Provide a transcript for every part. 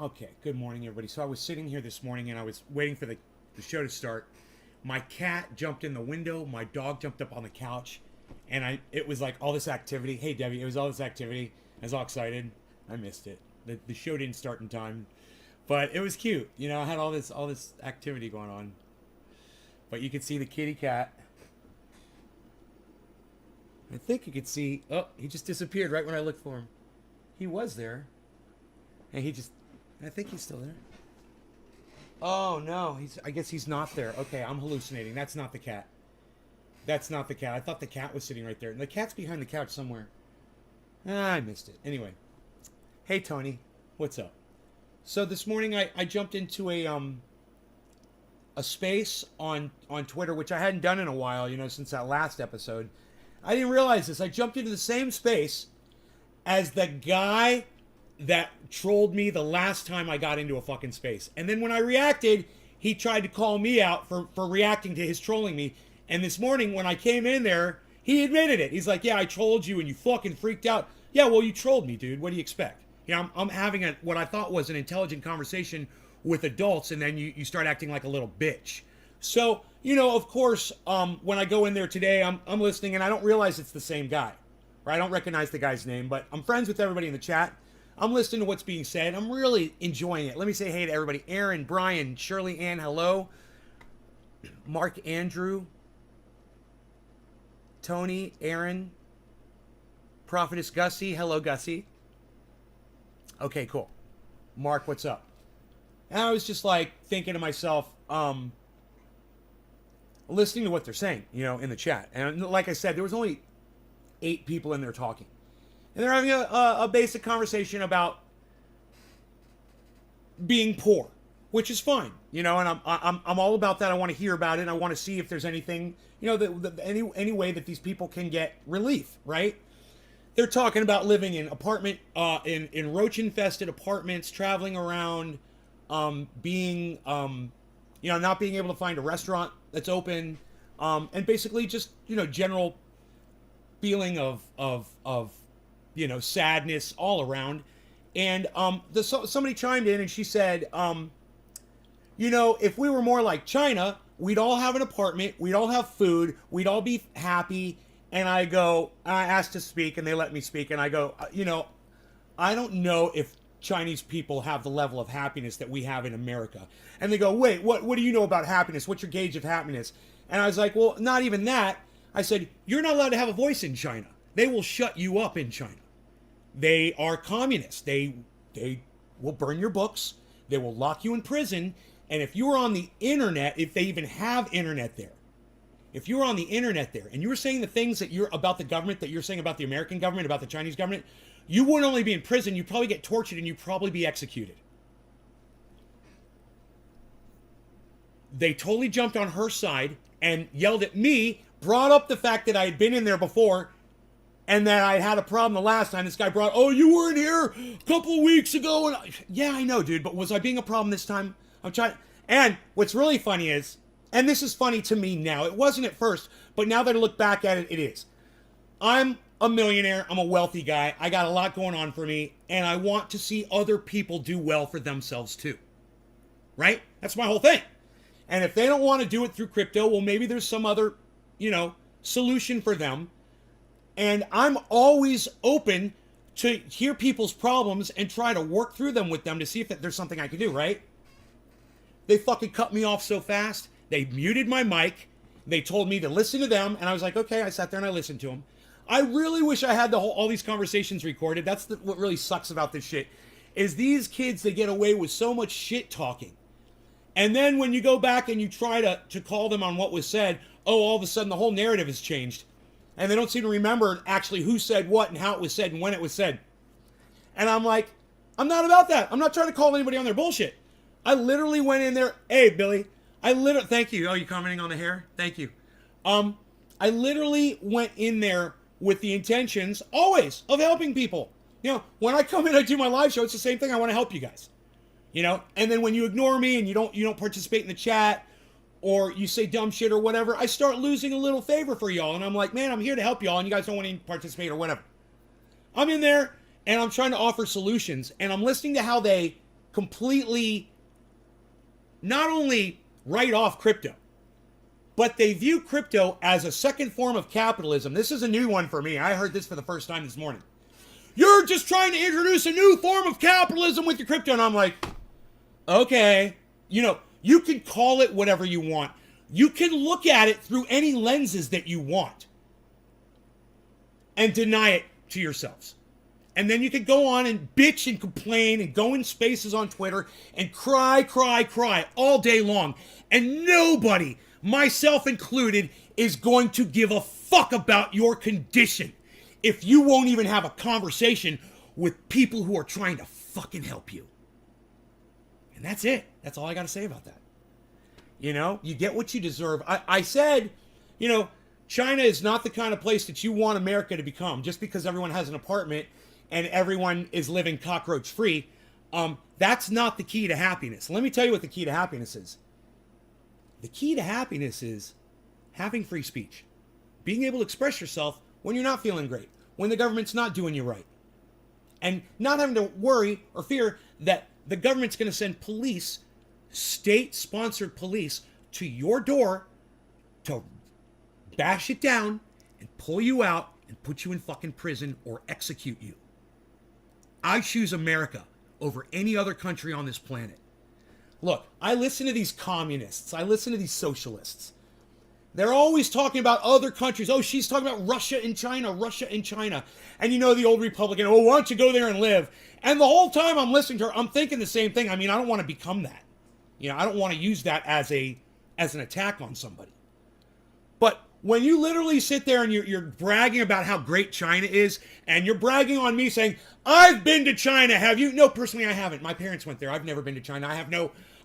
Okay, good morning, everybody. So I was sitting here this morning and I was waiting for the show to start. My cat jumped in the window, my dog jumped up on the couch, and it was like all this activity. Hey, Debbie, it was all this activity. I was all excited. I missed it. The show didn't start in time, but it was cute. You know, I had all this activity going on. But you could see the kitty cat. I think you could see. Oh, he just disappeared right when I looked for him. He was there, and he just. I think he's still there. Oh no, I guess he's not there. Okay, I'm hallucinating. That's not the cat. That's not the cat. I thought the cat was sitting right there. And the cat's behind the couch somewhere. I missed it. Anyway. Hey Tony, what's up? So this morning I jumped into a space on Twitter, which I hadn't done in a while, since that last episode. I didn't realize this. I jumped into the same space as the guy that trolled me the last time I got into a fucking space. And then when I reacted, he tried to call me out for reacting to his trolling me. And this morning when I came in there, he admitted it. He's like, yeah, I trolled you and you fucking freaked out. Yeah, well, you trolled me, dude. What do you expect? I'm having what I thought was an intelligent conversation with adults, and then you start acting like a little bitch. So, of course, when I go in there today, I'm listening, and I don't realize it's the same guy. Or I don't recognize the guy's name, but I'm friends with everybody in the chat. I'm listening to what's being said. I'm really enjoying it. Let me say hey to everybody. Aaron, Brian, Shirley Ann, hello. Mark Andrew, Tony, Aaron, Prophetess Gussie, hello Gussie. Okay, cool. Mark, what's up? And I was just like thinking to myself, listening to what they're saying, in the chat. And like I said, there was only 8 people in there talking. And they're having a basic conversation about being poor, which is fine, and I'm all about that. I want to hear about it. And I want to see if there's anything, any way that these people can get relief, right? They're talking about living in in roach-infested apartments, traveling around, being, not being able to find a restaurant that's open, and basically just, general feeling of sadness all around. And somebody chimed in and she said, if we were more like China, we'd all have an apartment, we'd all have food, we'd all be happy. And I asked to speak and they let me speak. And I go, I don't know if Chinese people have the level of happiness that we have in America. And they go, wait, what do you know about happiness? What's your gauge of happiness? And I was like, well, not even that. I said, you're not allowed to have a voice in China. They will shut you up in China. They are communists. They will burn your books. They will lock you in prison. And if you are on the internet, if they even have internet there, if you were on the internet there and you were saying the things that you're about the government, that you're saying about the American government, about the Chinese government, you wouldn't only be in prison, you'd probably get tortured and you'd probably be executed. They totally jumped on her side and yelled at me, brought up the fact that I had been in there before and that I had a problem the last time. This guy brought, oh, you weren't here a couple of weeks ago. And yeah, I know, dude, but was I being a problem this time? I'm trying. And what's really funny is, and this is funny to me now. It wasn't at first, but now that I look back at it, it is. I'm a millionaire. I'm a wealthy guy. I got a lot going on for me, and I want to see other people do well for themselves too. Right? That's my whole thing. And if they don't want to do it through crypto, well, maybe there's some other, solution for them. And I'm always open to hear people's problems and try to work through them with them to see if there's something I can do, right? They fucking cut me off so fast. They muted my mic. They told me to listen to them. And I was like, okay, I sat there and I listened to them. I really wish I had all these conversations recorded. That's what really sucks about this shit. Is these kids, they get away with so much shit talking. And then when you go back and you try to call them on what was said, all of a sudden the whole narrative has changed. And they don't seem to remember actually who said what and how it was said and when it was said. And I'm like, I'm not about that. I'm not trying to call anybody on their bullshit. I literally went in there. Hey, Billy. Thank you. Oh, you commenting on the hair? Thank you. I literally went in there with the intentions, always, of helping people. When I come in, I do my live show, it's the same thing. I want to help you guys. And then when you ignore me and you don't participate in the chat or you say dumb shit or whatever, I start losing a little favor for y'all. And I'm like, man, I'm here to help y'all and you guys don't want to participate or whatever. I'm in there and I'm trying to offer solutions and I'm listening to how they completely not only write off crypto, but they view crypto as a second form of capitalism. This is a new one for me. I heard this for the first time this morning. You're just trying to introduce a new form of capitalism with your crypto. And I'm like, okay. You know, you can call it whatever you want. You can look at it through any lenses that you want and deny it to yourselves. And then you could go on and bitch and complain and go in spaces on Twitter and cry all day long. And nobody, myself included, is going to give a fuck about your condition if you won't even have a conversation with people who are trying to fucking help you. And that's it. That's all I got to say about that. You know, you get what you deserve. I said, you know, China is not the kind of place that you want America to become just because everyone has an apartment and everyone is living cockroach free. That's not the key to happiness. Let me tell you what the key to happiness is. The key to happiness is having free speech, being able to express yourself when you're not feeling great, when the government's not doing you right, and not having to worry or fear that the government's going to send police, state-sponsored police, to your door to bash it down and pull you out and put you in fucking prison or execute you. I choose America over any other country on this planet. Look, I listen to these communists. I listen to these socialists. They're always talking about other countries. Oh, she's talking about Russia and China, Russia and China. And you know the old Republican, oh, why don't you go there and live? And the whole time I'm listening to her, I'm thinking the same thing. I mean, I don't want to become that. You know, I don't want to use that as an attack on somebody. But when you literally sit there and you're bragging about how great China is, and you're bragging on me saying, I've been to China, have you? No, personally, I haven't. My parents went there. I've never been to China. I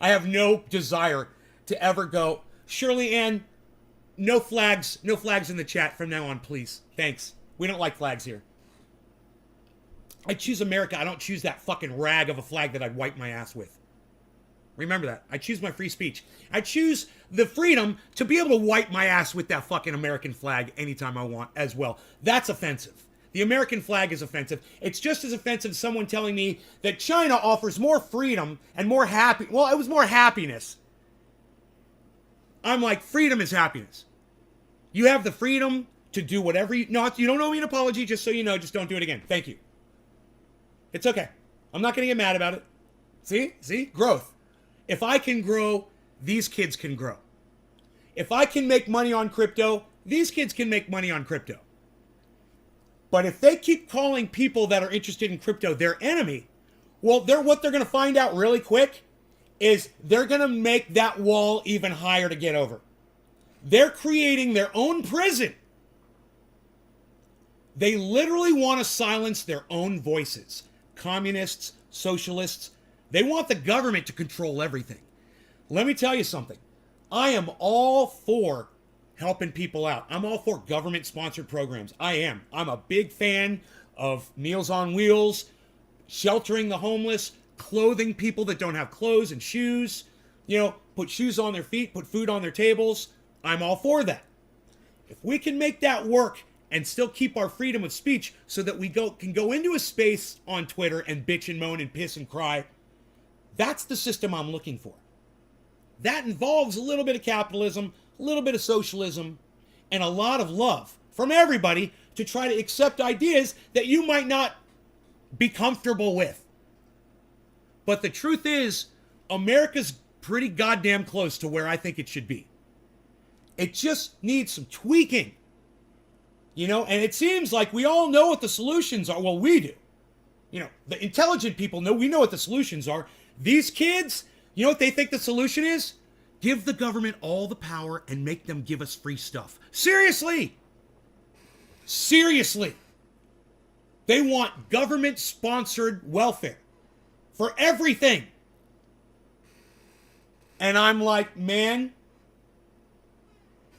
have no desire to ever go. Shirley Ann, no flags in the chat from now on, please. Thanks. We don't like flags here. I choose America. I don't choose that fucking rag of a flag that I'd wipe my ass with. Remember that. I choose my free speech. I choose the freedom to be able to wipe my ass with that fucking American flag anytime I want as well. That's offensive. The American flag is offensive. It's just as offensive as someone telling me that China offers more freedom and more it was more happiness. I'm like, freedom is happiness. You have the freedom to do whatever you don't owe me an apology, just so you know, just don't do it again. Thank you. It's okay. I'm not going to get mad about it. See? Growth. If I can grow, these kids can grow. If I can make money on crypto, these kids can make money on crypto. But if they keep calling people that are interested in crypto their enemy, well, what they're going to find out really quick is they're going to make that wall even higher to get over. They're creating their own prison. They literally want to silence their own voices. Communists, socialists, they want the government to control everything. Let me tell you something. I am all for helping people out. I'm all for government-sponsored programs. I am. I'm a big fan of Meals on Wheels, sheltering the homeless, clothing people that don't have clothes and shoes. You know, put shoes on their feet, put food on their tables. I'm all for that. If we can make that work and still keep our freedom of speech so that we can go into a space on Twitter and bitch and moan and piss and cry, that's the system I'm looking for. That involves a little bit of capitalism, a little bit of socialism, and a lot of love from everybody to try to accept ideas that you might not be comfortable with. But the truth is, America's pretty goddamn close to where I think it should be. It just needs some tweaking. You know, and it seems like we all know what the solutions are. Well, we do. You know, the intelligent people we know what the solutions are. These kids, you know what they think the solution is? Give the government all the power and make them give us free stuff. Seriously. Seriously. They want government-sponsored welfare for everything. And I'm like, man,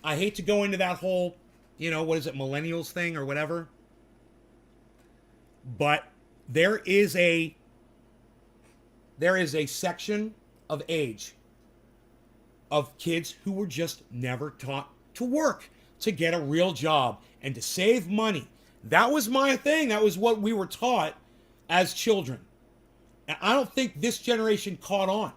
I hate to go into that whole, you know, what is it, millennials thing or whatever. But there is a section of age of kids who were just never taught to work, to get a real job, and to save money. That was my thing. That was what we were taught as children. And I don't think this generation caught on.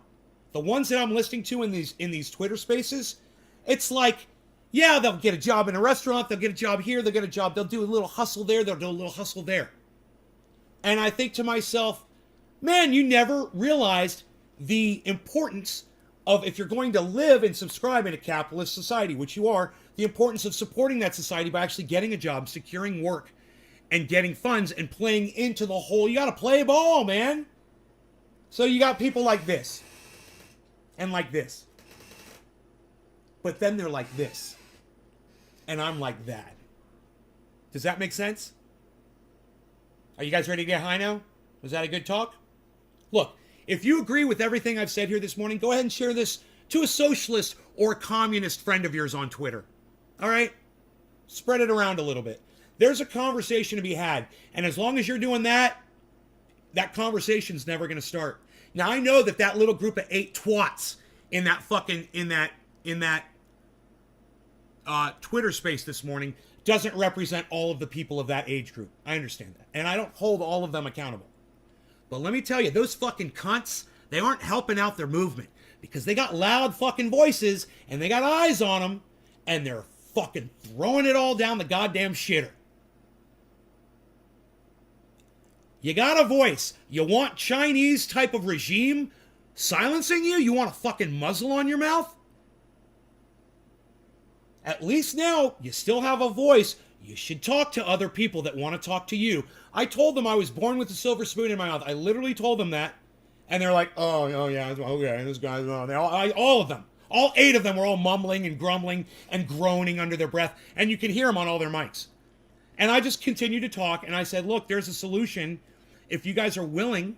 The ones that I'm listening to in these Twitter spaces, it's like, yeah, they'll get a job in a restaurant, they'll get a job here, they'll get a job, they'll do a little hustle there, they'll do a little hustle there. And I think to myself, man, you never realized the importance of, if you're going to live and subscribe in a capitalist society, which you are, the importance of supporting that society by actually getting a job, securing work, and getting funds and playing into the whole, you got to play ball, man. So you got people like this and like this. But then they're like this. And I'm like that. Does that make sense? Are you guys ready to get high now? Was that a good talk? Look, if you agree with everything I've said here this morning, go ahead and share this to a socialist or a communist friend of yours on Twitter. All right? Spread it around a little bit. There's a conversation to be had. And as long as you're doing that, that conversation's never going to start. Now, I know that that little group of 8 twats in that fucking, in that Twitter space this morning doesn't represent all of the people of that age group. I understand that. And I don't hold all of them accountable. But let me tell you, those fucking cunts, they aren't helping out their movement because they got loud fucking voices and they got eyes on them and they're fucking throwing it all down the goddamn shitter. You got a voice. You want Chinese type of regime silencing you? You want a fucking muzzle on your mouth? At least now, you still have a voice. You should talk to other people that want to talk to you. I told them I was born with a silver spoon in my mouth. I literally told them that. And they're like, oh yeah, okay, this guy's... all of them. All 8 of them were all mumbling and grumbling and groaning under their breath. And you can hear them on all their mics. And I just continued to talk. And I said, look, there's a solution. If you guys are willing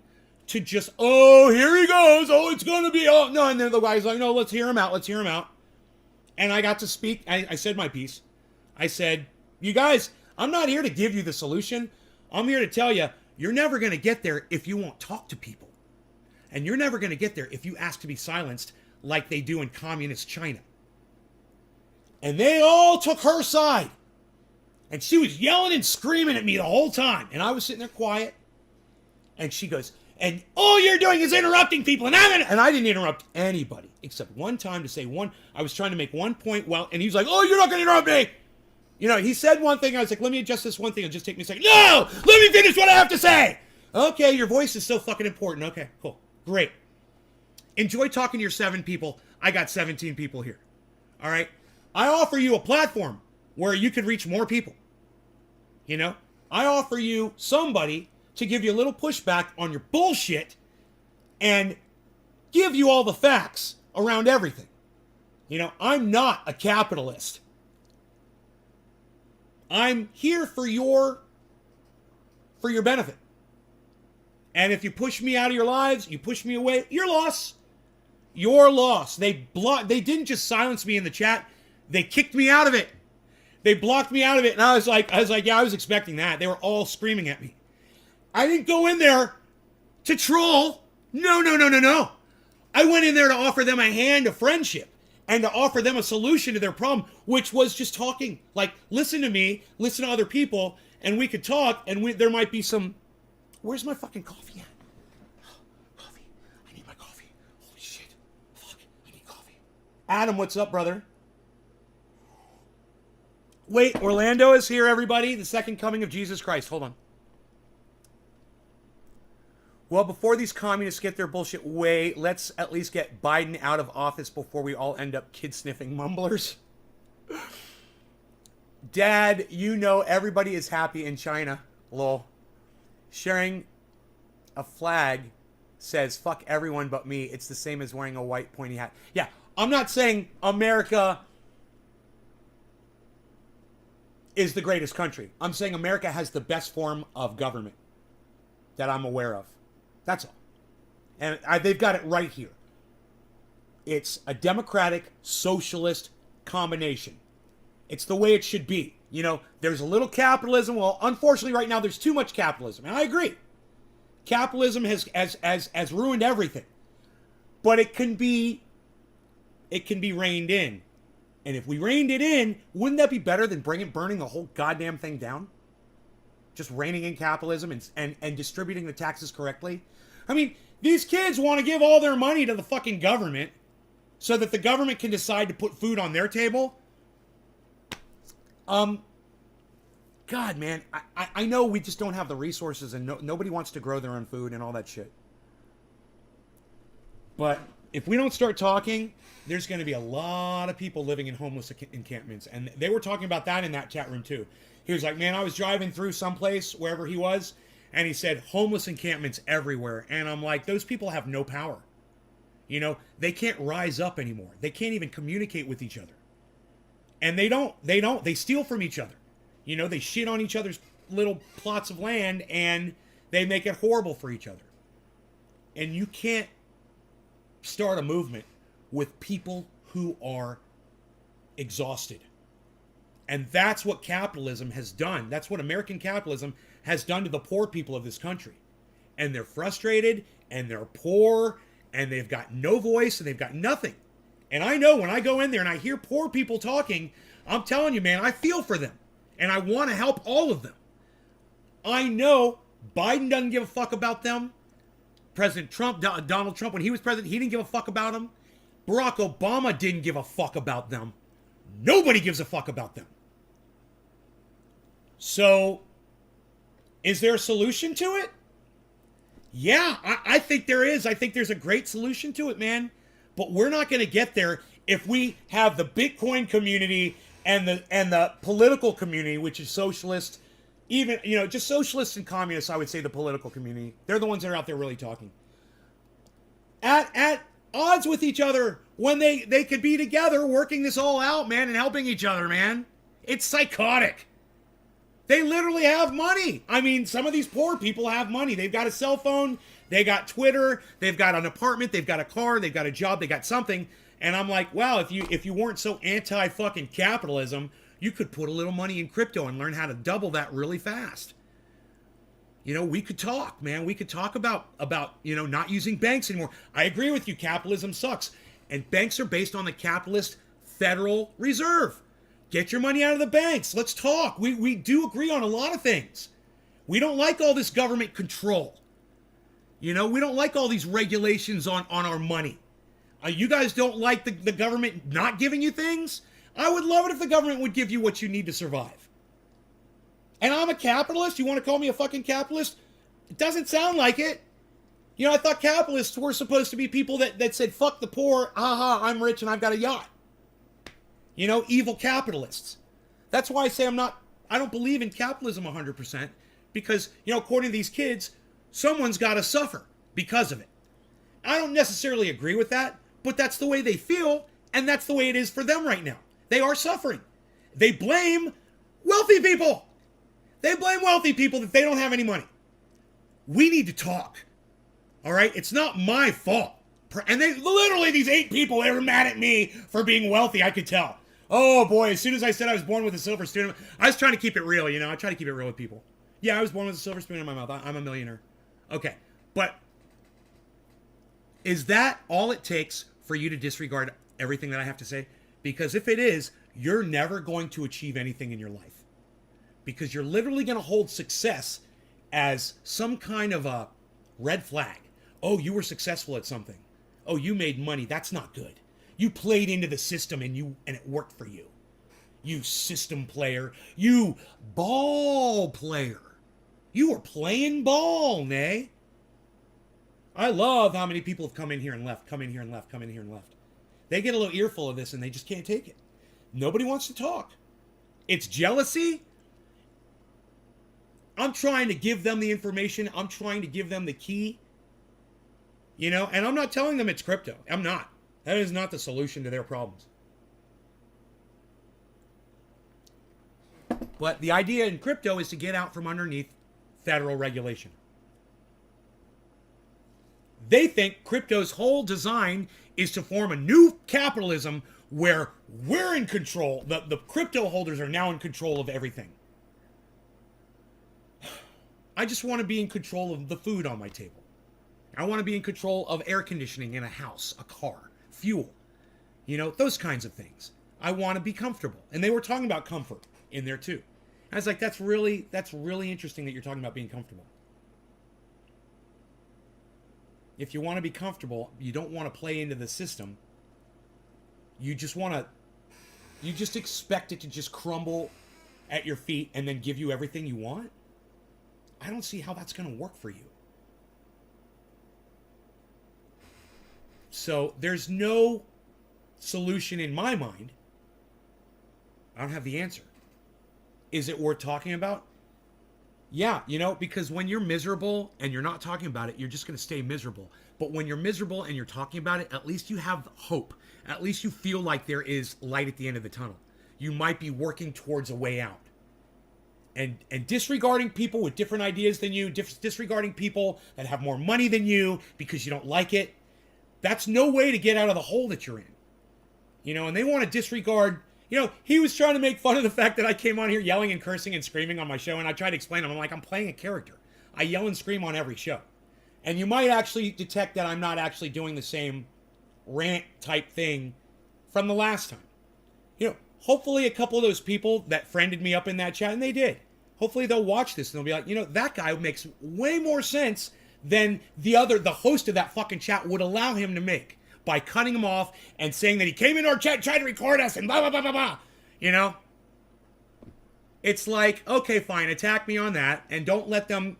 to just, oh, here he goes. Oh, it's going to be... Oh, no. And then the guy's like, no, let's hear him out. Let's hear him out. And I got to speak. I said my piece. I said, you guys, I'm not here to give you the solution. I'm here to tell you, you're never going to get there if you won't talk to people. And you're never going to get there if you ask to be silenced like they do in communist China. And they all took her side. And she was yelling and screaming at me the whole time. And I was sitting there quiet. And she goes, and all you're doing is interrupting people. And I didn't interrupt anybody except one time to say one. I was trying to make one point. Well, and he's like, oh, you're not going to interrupt me. You know, he said one thing. I was like, let me adjust this one thing. It'll just take me a second. No, let me finish what I have to say. Okay, your voice is so fucking important. Okay, cool. Great. Enjoy talking to your 7 people. I got 17 people here. All right. I offer you a platform where you can reach more people. You know, I offer you somebody to give you a little pushback on your bullshit and give you all the facts around everything. You know, I'm not a capitalist. I'm here for your benefit. And if you push me out of your lives, you push me away, your loss. Your loss. They didn't just silence me in the chat, they kicked me out of it. They blocked me out of it. And I was like, yeah, I was expecting that. They were all screaming at me. I didn't go in there to troll. No. I went in there to offer them a hand of friendship and to offer them a solution to their problem, which was just talking. Like, listen to me, listen to other people, and we could talk, and there might be some... Where's my fucking coffee at? Coffee. I need my coffee. Holy shit. Fuck, I need coffee. Adam, what's up, brother? Wait, Orlando is here, everybody. The second coming of Jesus Christ. Hold on. Well, before these communists get their bullshit way, let's at least get Biden out of office before we all end up kid-sniffing mumblers. Dad, you know everybody is happy in China. Lol. Sharing a flag says, fuck everyone but me. It's the same as wearing a white pointy hat. Yeah, I'm not saying America is the greatest country. I'm saying America has the best form of government that I'm aware of. That's all. And they've got it right here. It's a democratic, socialist combination. It's the way it should be. You know, there's a little capitalism. Well, unfortunately, right now, there's too much capitalism. And I agree. Capitalism has ruined everything. But it can be reined in. And if we reined it in, wouldn't that be better than burning the whole goddamn thing down? just reining in capitalism and distributing the taxes correctly. I mean, these kids want to give all their money to the fucking government so that the government can decide to put food on their table. God, man, I know we just don't have the resources, and nobody wants to grow their own food and all that shit. But if we don't start talking, there's going to be a lot of people living in homeless encampments. And they were talking about that in that chat room too. He was like, man, I was driving through someplace, wherever he was, and he said, homeless encampments everywhere. And I'm like, those people have no power. You know, they can't rise up anymore. They can't even communicate with each other. And they steal from each other. You know, they shit on each other's little plots of land, and they make it horrible for each other. And you can't start a movement with people who are exhausted. And that's what capitalism has done. That's what American capitalism has done to the poor people of this country. And they're frustrated, and they're poor, and they've got no voice, and they've got nothing. And I know when I go in there and I hear poor people talking, I'm telling you, man, I feel for them. And I want to help all of them. I know Biden doesn't give a fuck about them. President Trump, Donald Trump, when he was president, he didn't give a fuck about them. Barack Obama didn't give a fuck about them. Nobody gives a fuck about them. So, is there a solution to it? Yeah, I think there is. I think there's a great solution to it, man. But we're not going to get there if we have the Bitcoin community and the political community, which is socialist, even, you know, just socialists and communists, I would say the political community. They're the ones that are out there really talking. At odds with each other when they could be together working this all out, man, and helping each other, man. It's psychotic. They literally have money. I mean, some of these poor people have money. They've got a cell phone, they got Twitter, they've got an apartment, they've got a car, they've got a job, they got something. And I'm like, wow, if you weren't so anti-fucking capitalism, you could put a little money in crypto and learn how to double that really fast. You know, we could talk, man. We could talk about you know, not using banks anymore. I agree with you. Capitalism sucks. And banks are based on the capitalist Federal Reserve. Get your money out of the banks. Let's talk. We do agree on a lot of things. We don't like all this government control. You know, we don't like all these regulations on our money. You guys don't like the government not giving you things? I would love it if the government would give you what you need to survive. And I'm a capitalist? You want to call me a fucking capitalist? It doesn't sound like it. You know, I thought capitalists were supposed to be people that said, fuck the poor, haha, I'm rich and I've got a yacht. You know, evil capitalists. That's why I say I don't believe in capitalism 100%, because, you know, according to these kids, someone's got to suffer because of it. I don't necessarily agree with that, but that's the way they feel, and that's the way it is for them right now. They are suffering. They blame wealthy people. They blame wealthy people that they don't have any money. We need to talk. All right? It's not my fault. And they literally, these 8 people, they were mad at me for being wealthy, I could tell. Oh boy, as soon as I said I was born with a silver spoon, I was trying to keep it real, you know? I try to keep it real with people. Yeah, I was born with a silver spoon in my mouth. I'm a millionaire. Okay, but is that all it takes for you to disregard everything that I have to say? Because if it is, you're never going to achieve anything in your life. Because you're literally going to hold success as some kind of a red flag. Oh, you were successful at something. Oh, you made money. That's not good. You played into the system and it worked for you. You system player. You ball player. You were playing ball, nay? I love how many people have come in here and left, come in here and left, come in here and left. They get a little earful of this and they just can't take it. Nobody wants to talk. It's jealousy. I'm trying to give them the information. I'm trying to give them the key. You know, and I'm not telling them it's crypto. I'm not. That is not the solution to their problems. But the idea in crypto is to get out from underneath federal regulation. They think crypto's whole design is to form a new capitalism where we're in control. The crypto holders are now in control of everything. I just want to be in control of the food on my table. I want to be in control of air conditioning in a house, a car, fuel. You know, those kinds of things. I want to be comfortable. And they were talking about comfort in there too. I was like, that's really interesting that you're talking about being comfortable. If you want to be comfortable, you don't want to play into the system. You just expect it to just crumble at your feet and then give you everything you want. I don't see how that's going to work for you. So there's no solution in my mind. I don't have the answer. Is it worth talking about? Yeah, because when you're miserable and you're not talking about it, you're just going to stay miserable. But when you're miserable and you're talking about it, at least you have hope. At least you feel like there is light at the end of the tunnel. You might be working towards a way out. And disregarding people with different ideas than you, disregarding people that have more money than you because you don't like it, that's no way to get out of the hole that you're in. And they want to disregard. He was trying to make fun of the fact that I came on here yelling and cursing and screaming on my show, and I tried to explain to him, I'm like, I'm playing a character. I yell and scream on every show. And you might actually detect that I'm not actually doing the same rant type thing from the last time. Hopefully a couple of those people that friended me up in that chat, and they did, hopefully they'll watch this and they'll be like, that guy makes way more sense than the host of that fucking chat would allow him to make, by cutting him off and saying that he came in our chat, tried to record us, and blah, blah, blah, blah, blah. It's like, okay, fine, attack me on that, and don't let them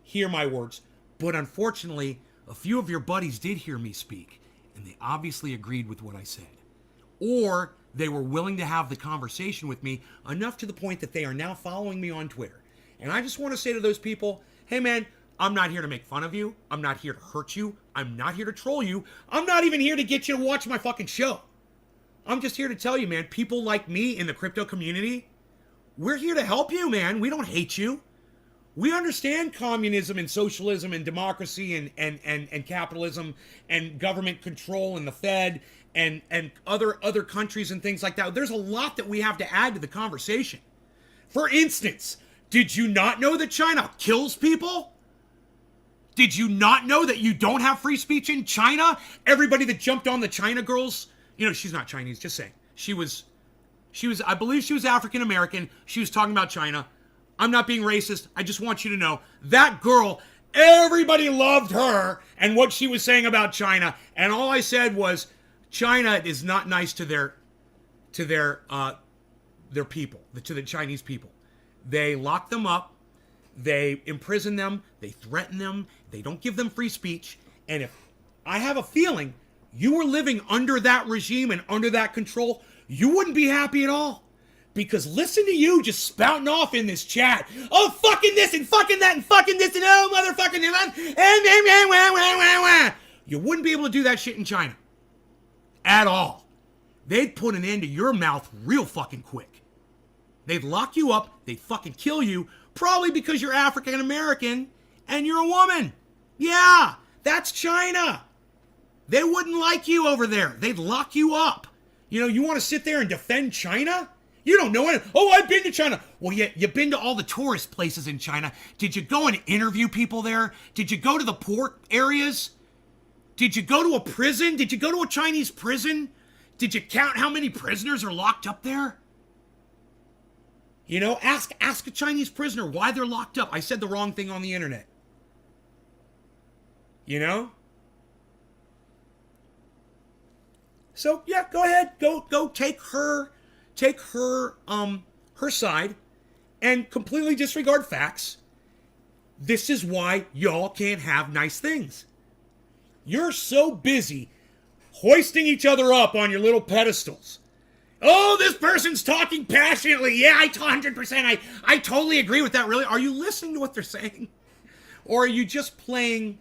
hear my words. But unfortunately, a few of your buddies did hear me speak, and they obviously agreed with what I said. Or they were willing to have the conversation with me enough to the point that they are now following me on Twitter. And I just want to say to those people, hey man, I'm not here to make fun of you. I'm not here to hurt you. I'm not here to troll you. I'm not even here to get you to watch my fucking show. I'm just here to tell you, man, people like me in the crypto community, we're here to help you, man. We don't hate you. We understand communism and socialism and democracy and capitalism and government control and the Fed and other countries and things like that. There's a lot that we have to add to the conversation. For instance, did you not know that China kills people? Did you not know that you don't have free speech in China? Everybody that jumped on the China girls, she's not Chinese, just saying. She was, I believe she was African American. She was talking about China. I'm not being racist. I just want you to know that girl, everybody loved her and what she was saying about China. And all I said was, China is not nice to their people, to the Chinese people. They lock them up. They imprison them. They threaten them. They don't give them free speech. And if I have a feeling you were living under that regime and under that control, you wouldn't be happy at all. Because listen to you just spouting off in this chat. Oh, fucking this and fucking that and fucking this and oh, motherfucking that. You wouldn't be able to do that shit in China. At all. They'd put an end to your mouth real fucking quick. They'd lock you up. They'd fucking kill you. Probably because you're African American and you're a woman. Yeah, that's China. They wouldn't like you over there. They'd lock you up. You want to sit there and defend China? You don't know it. Oh, I've been to China. Well, you've been to all the tourist places in China. Did you go and interview people there? Did you go to the port areas? Did you go to a prison? Did you go to a Chinese prison? Did you count how many prisoners are locked up there? Ask a Chinese prisoner why they're locked up. I said the wrong thing on the internet. So yeah, go ahead. Go take her side and completely disregard facts. This is why y'all can't have nice things. You're so busy hoisting each other up on your little pedestals. Oh, this person's talking passionately. Yeah, 100%. I totally agree with that. Really? Are you listening to what they're saying? Or are you just playing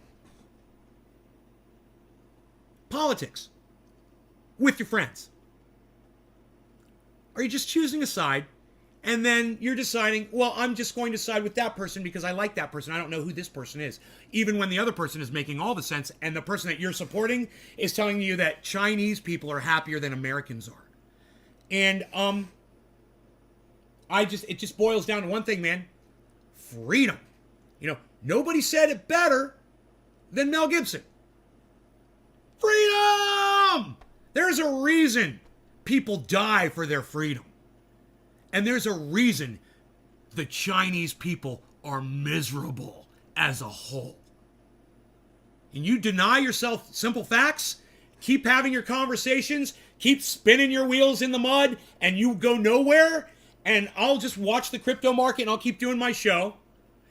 politics with your friends? Are you just choosing a side and then you're deciding, well, I'm just going to side with that person because I like that person. I don't know who this person is. Even when the other person is making all the sense and the person that you're supporting is telling you that Chinese people are happier than Americans are. And it just boils down to one thing, man. Freedom. Nobody said it better than Mel Gibson. Freedom! There's a reason people die for their freedom. And there's a reason the Chinese people are miserable as a whole. And you deny yourself simple facts, keep having your conversations, keep spinning your wheels in the mud, and you go nowhere, and I'll just watch the crypto market and I'll keep doing my show,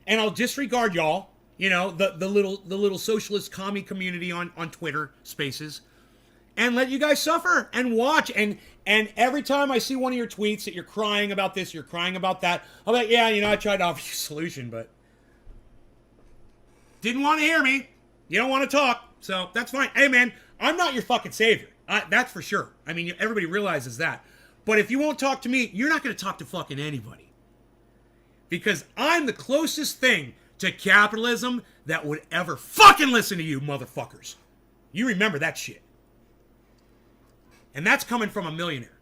and I'll disregard y'all, you know, the little socialist commie community on Twitter Spaces, and let you guys suffer and watch. And every time I see one of your tweets that you're crying about this, you're crying about that, I'm like, yeah, you know, I tried to offer you a solution, but didn't want to hear me. You don't want to talk, so that's fine. Hey, man, I'm not your fucking savior. That's for sure. I mean, everybody realizes that. But if you won't talk to me, you're not going to talk to fucking anybody. Because I'm the closest thing to capitalism that would ever fucking listen to you, motherfuckers. You remember that shit. And that's coming from a millionaire.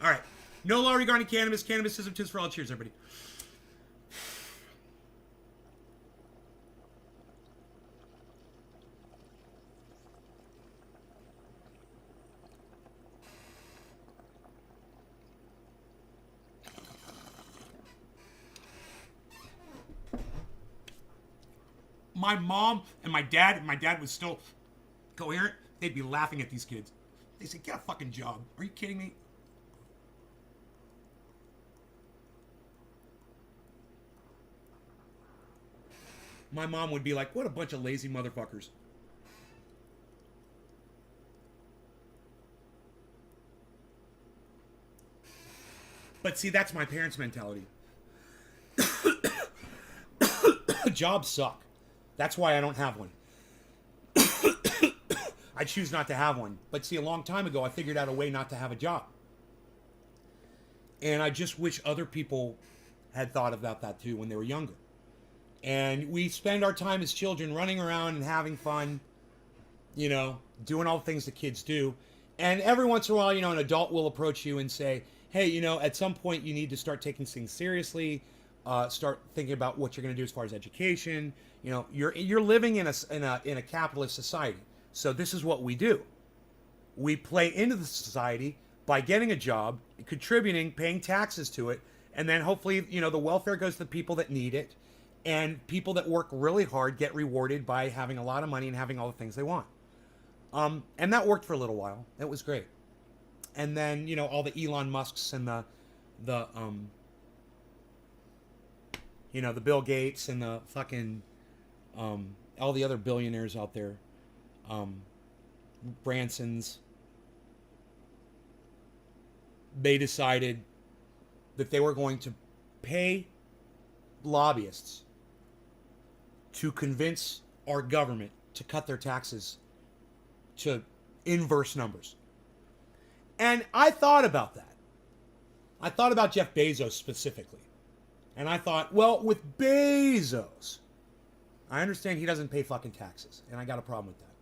All right. No law regarding cannabis. Cannabisism, tis for all. Cheers, everybody. My mom and my dad was still coherent, they'd be laughing at these kids. They say, get a fucking job. Are you kidding me? My mom would be like, what a bunch of lazy motherfuckers. But see, that's my parents' mentality. Jobs suck. That's why I don't have one. I choose not to have one. But see, a long time ago, I figured out a way not to have a job. And I just wish other people had thought about that too when they were younger. And we spend our time as children running around and having fun, you know, doing all the things that kids do. And every once in a while, you know, an adult will approach you and say, hey, you know, at some point you need to start taking things seriously. Start thinking about what you're going to do as far as education. You know, you're living in a capitalist society. So this is what we do. We play into the society by getting a job, contributing, paying taxes to it, and then hopefully, you know, the welfare goes to the people that need it, and people that work really hard get rewarded by having a lot of money and having all the things they want. And that worked for a little while. It was great. And then, you know, all the Elon Musks and the you know, the Bill Gates and the fucking all the other billionaires out there, Bransons, they decided that they were going to pay lobbyists to convince our government to cut their taxes to inverse numbers. And I thought about that. I thought about Jeff Bezos specifically. And I thought, well, with Bezos, I understand he doesn't pay fucking taxes. And I got a problem with that.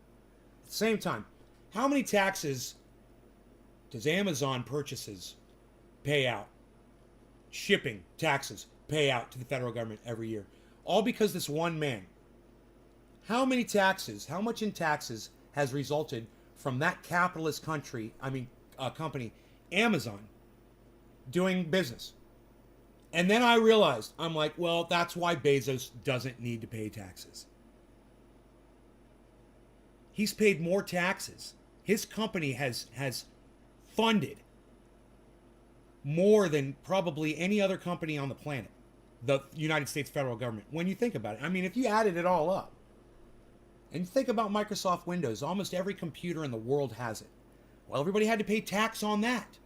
At the same time, how many taxes does Amazon purchases pay out? Shipping taxes pay out to the federal government every year. All because this one man. How many taxes, how much in taxes has resulted from that capitalist company, Amazon, doing business? And then I realized, I'm like, well, that's why Bezos doesn't need to pay taxes. He's paid more taxes. His company has funded more than probably any other company on the planet, the United States federal government, when you think about it. I mean, if you added it all up, and think about Microsoft Windows, almost every computer in the world has it. Well, everybody had to pay tax on that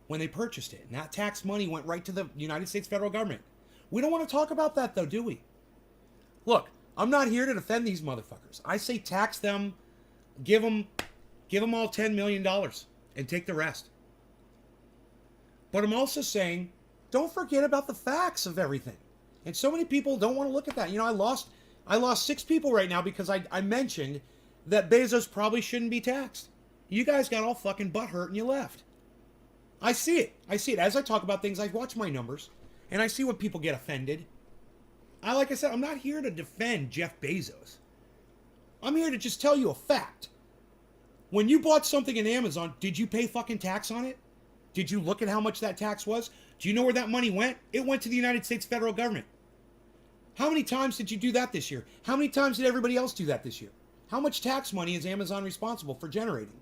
when they purchased it. And that tax money went right to the United States federal government. We don't want to talk about that, though, do we? Look, I'm not here to defend these motherfuckers. I say tax them, give them all $10 million and take the rest. But I'm also saying, don't forget about the facts of everything. And so many people don't want to look at that. You know, I lost 6 people right now because I mentioned that Bezos probably shouldn't be taxed. You guys got all fucking butthurt and you left. I see it. As I talk about things, I watch my numbers, and I see when people get offended. Like I said, I'm not here to defend Jeff Bezos. I'm here to just tell you a fact. When you bought something in Amazon, did you pay fucking tax on it? Did you look at how much that tax was? Do you know where that money went? It went to the United States federal government. How many times did you do that this year? How many times did everybody else do that this year? How much tax money is Amazon responsible for generating?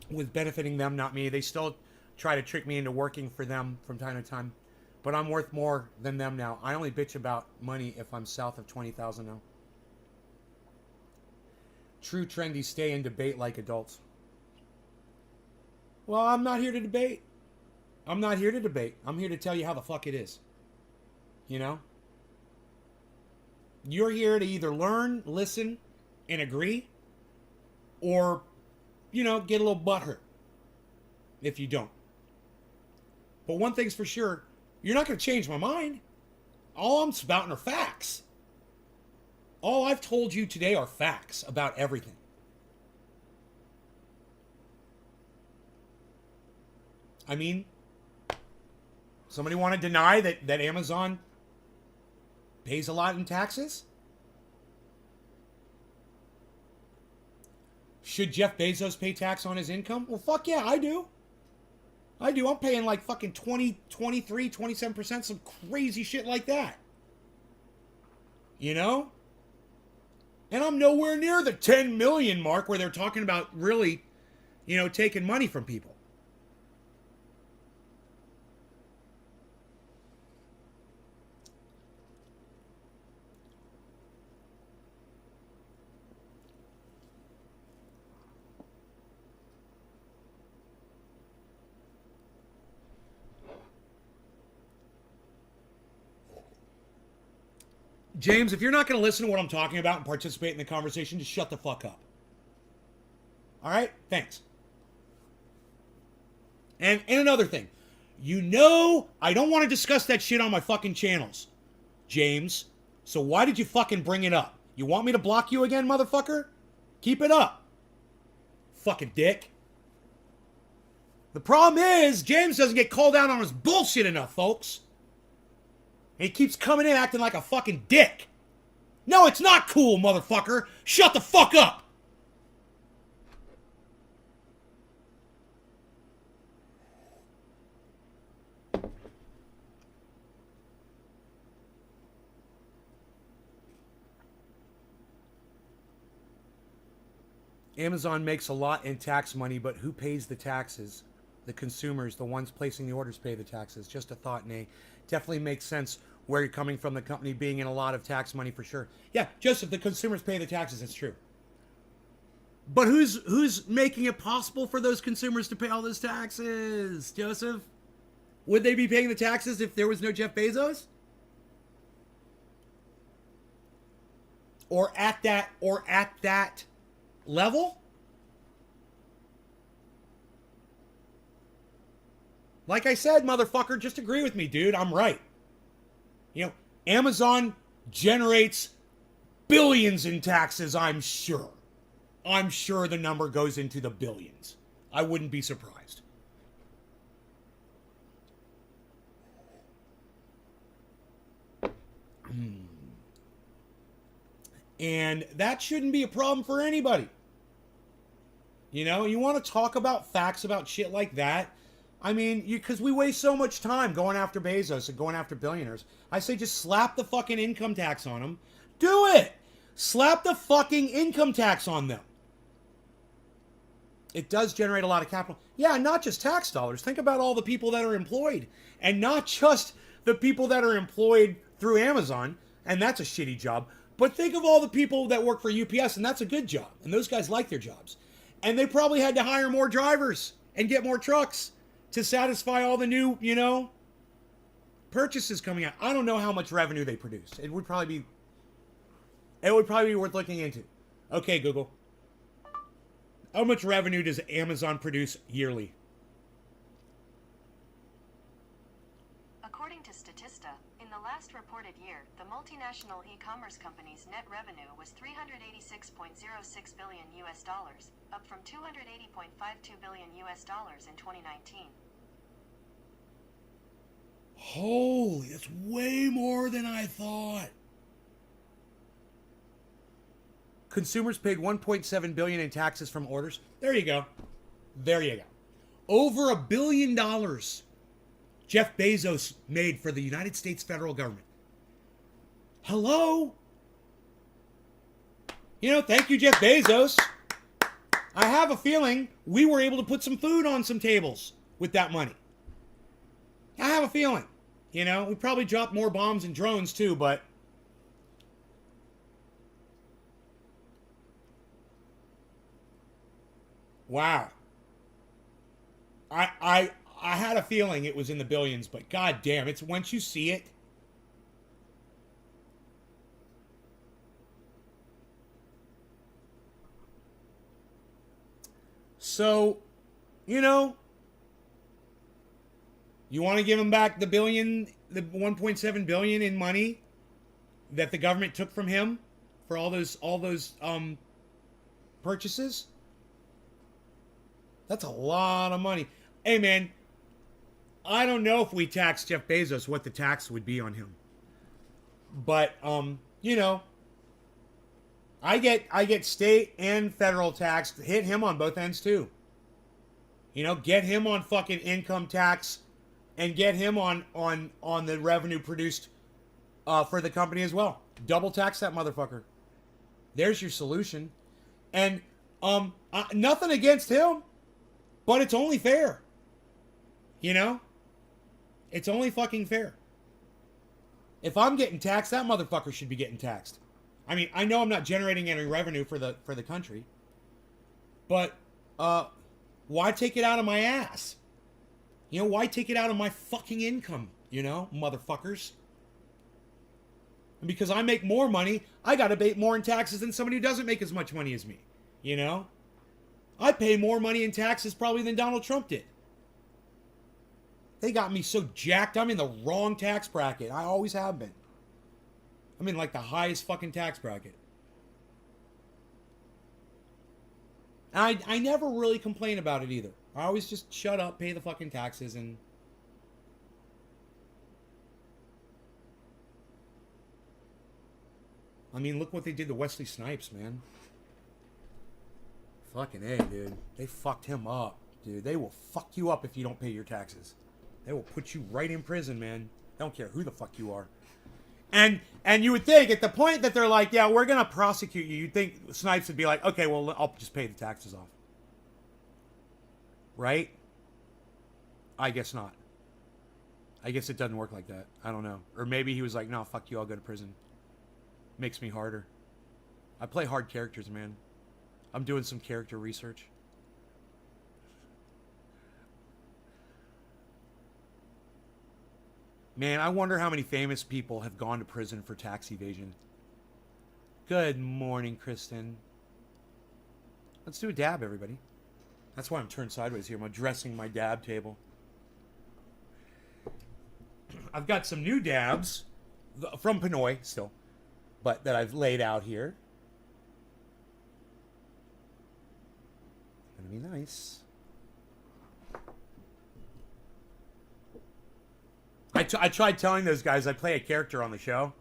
With benefiting them, not me. They still try to trick me into working for them from time to time. But I'm worth more than them now. I only bitch about money if I'm south of 20,000 now. True trendy stay and debate like adults. Well, I'm not here to debate. I'm not here to debate. I'm here to tell you how the fuck it is. You know? You're here to either learn, listen, and agree, or, you know, get a little butthurt if you don't. But one thing's for sure, you're not going to change my mind. All I'm spouting are facts. All I've told you today are facts about everything. I mean, somebody want to deny that Amazon pays a lot in taxes? Should Jeff Bezos pay tax on his income? Well, fuck yeah, I do. I do. I'm paying like fucking 20, 23, 27%, some crazy shit like that. You know? And I'm nowhere near the 10 million mark where they're talking about really, you know, taking money from people. James, if you're not going to listen to what I'm talking about and participate in the conversation, just shut the fuck up. All right? Thanks. And another thing. You know I don't want to discuss that shit on my fucking channels, James. So why did you fucking bring it up? You want me to block you again, motherfucker? Keep it up. Fucking dick. The problem is, James doesn't get called out on his bullshit enough, folks. And he keeps coming in acting like a fucking dick. No, it's not cool, motherfucker. Shut the fuck up. Amazon makes a lot in tax money, but who pays the taxes? The consumers, the ones placing the orders, pay the taxes. Just a thought, Nay. Definitely makes sense where you're coming from, the company being in a lot of tax money for sure. Yeah, Joseph, the consumers pay the taxes. It's true. But who's making it possible for those consumers to pay all those taxes, Joseph? Would they be paying the taxes if there was no Jeff Bezos? Or at that level? Like I said, motherfucker, just agree with me, dude. I'm right. You know, Amazon generates billions in taxes, I'm sure. I'm sure the number goes into the billions. I wouldn't be surprised. And that shouldn't be a problem for anybody. You know, you want to talk about facts about shit like that. I mean, because we waste so much time going after Bezos and going after billionaires. I say just slap the fucking income tax on them. Do it! Slap the fucking income tax on them. It does generate a lot of capital. Yeah, not just tax dollars. Think about all the people that are employed. And not just the people that are employed through Amazon. And that's a shitty job. But think of all the people that work for UPS, and that's a good job. And those guys like their jobs. And they probably had to hire more drivers and get more trucks to satisfy all the new, you know, purchases coming out. I don't know how much revenue they produced. It would probably be worth looking into. Okay, Google. How much revenue does Amazon produce yearly? According to Statista, in the last reported year, the multinational e-commerce company's net revenue was $386.06 billion US dollars, up from $280.52 billion US dollars in 2019. Holy, that's way more than I thought. consumers paid 1.7 billion in taxes from orders. There you go. There you go. Over $1 billion Jeff Bezos made for the United States federal government. Hello? You know, thank you, Jeff Bezos. I have a feeling we were able to put some food on some tables with that money. I have a feeling. You know, we probably dropped more bombs and drones too, but wow. I had a feeling it was in the billions, but god damn, it's once you see it. So, you know, you want to give him back the 1.7 billion in money that the government took from him for all those purchases? That's a lot of money. Hey man, I don't know if we tax Jeff Bezos what the tax would be on him. But you know, I get state and federal tax. Hit him on both ends too. You know, get him on fucking income tax and get him on the revenue produced for the company as well. Double tax that motherfucker. There's your solution. And nothing against him, but it's only fair. You know? It's only fucking fair. If I'm getting taxed, that motherfucker should be getting taxed. I mean, I know I'm not generating any revenue for the country, but why take it out of my ass? You know, why take it out of my fucking income? You know, motherfuckers. And because I make more money, I gotta pay more in taxes than somebody who doesn't make as much money as me. You know? I pay more money in taxes probably than Donald Trump did. They got me so jacked, I'm in the wrong tax bracket. I always have been. I'm in like the highest fucking tax bracket. And I never really complain about it either. I always just shut up, pay the fucking taxes, and... I mean, look what they did to Wesley Snipes, man. Fucking A, dude. They fucked him up, dude. They will fuck you up if you don't pay your taxes. They will put you right in prison, man. Don't care who the fuck you are. And you would think, at the point that they're like, yeah, we're going to prosecute you, you'd think Snipes would be like, okay, well, I'll just pay the taxes off. Right? I guess not. I guess it doesn't work like that. I don't know. Or maybe he was like, no, fuck you, I'll go to prison. Makes me harder. I play hard characters, man. I'm doing some character research. Man, I wonder how many famous people have gone to prison for tax evasion. Good morning, Kristen. Let's do a dab, everybody. That's why I'm turned sideways here. I'm addressing my dab table. I've got some new dabs from Pinoy still, but that I've laid out here. Gonna be nice. I tried telling those guys I play a character on the show.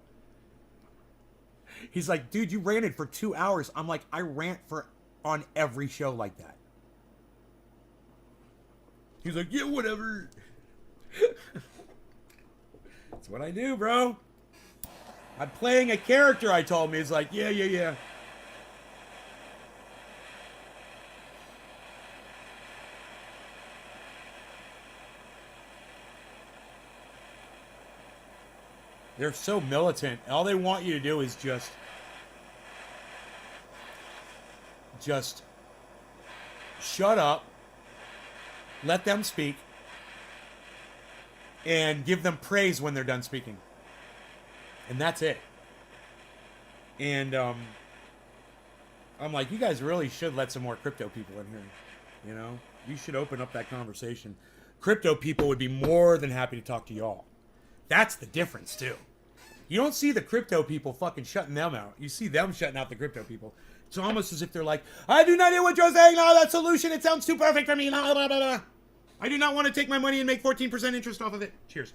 He's like, dude, you ranted for 2 hours. I'm like, I rant on every show like that. He's like, yeah, whatever. That's what I do, bro. I'm playing a character, I told him. He's like, yeah. They're so militant. All they want you to do is just shut up, let them speak, and give them praise when they're done speaking. And that's it. And I'm like, you guys really should let some more crypto people in here. You know? You should open up that conversation. Crypto people would be more than happy to talk to y'all. That's the difference, too. You don't see the crypto people fucking shutting them out. You see them shutting out the crypto people. It's almost as if they're like, I do not hear what you're saying. Oh, that solution, it sounds too perfect for me. Blah, blah, blah, blah. I do not want to take my money and make 14% interest off of it. Cheers.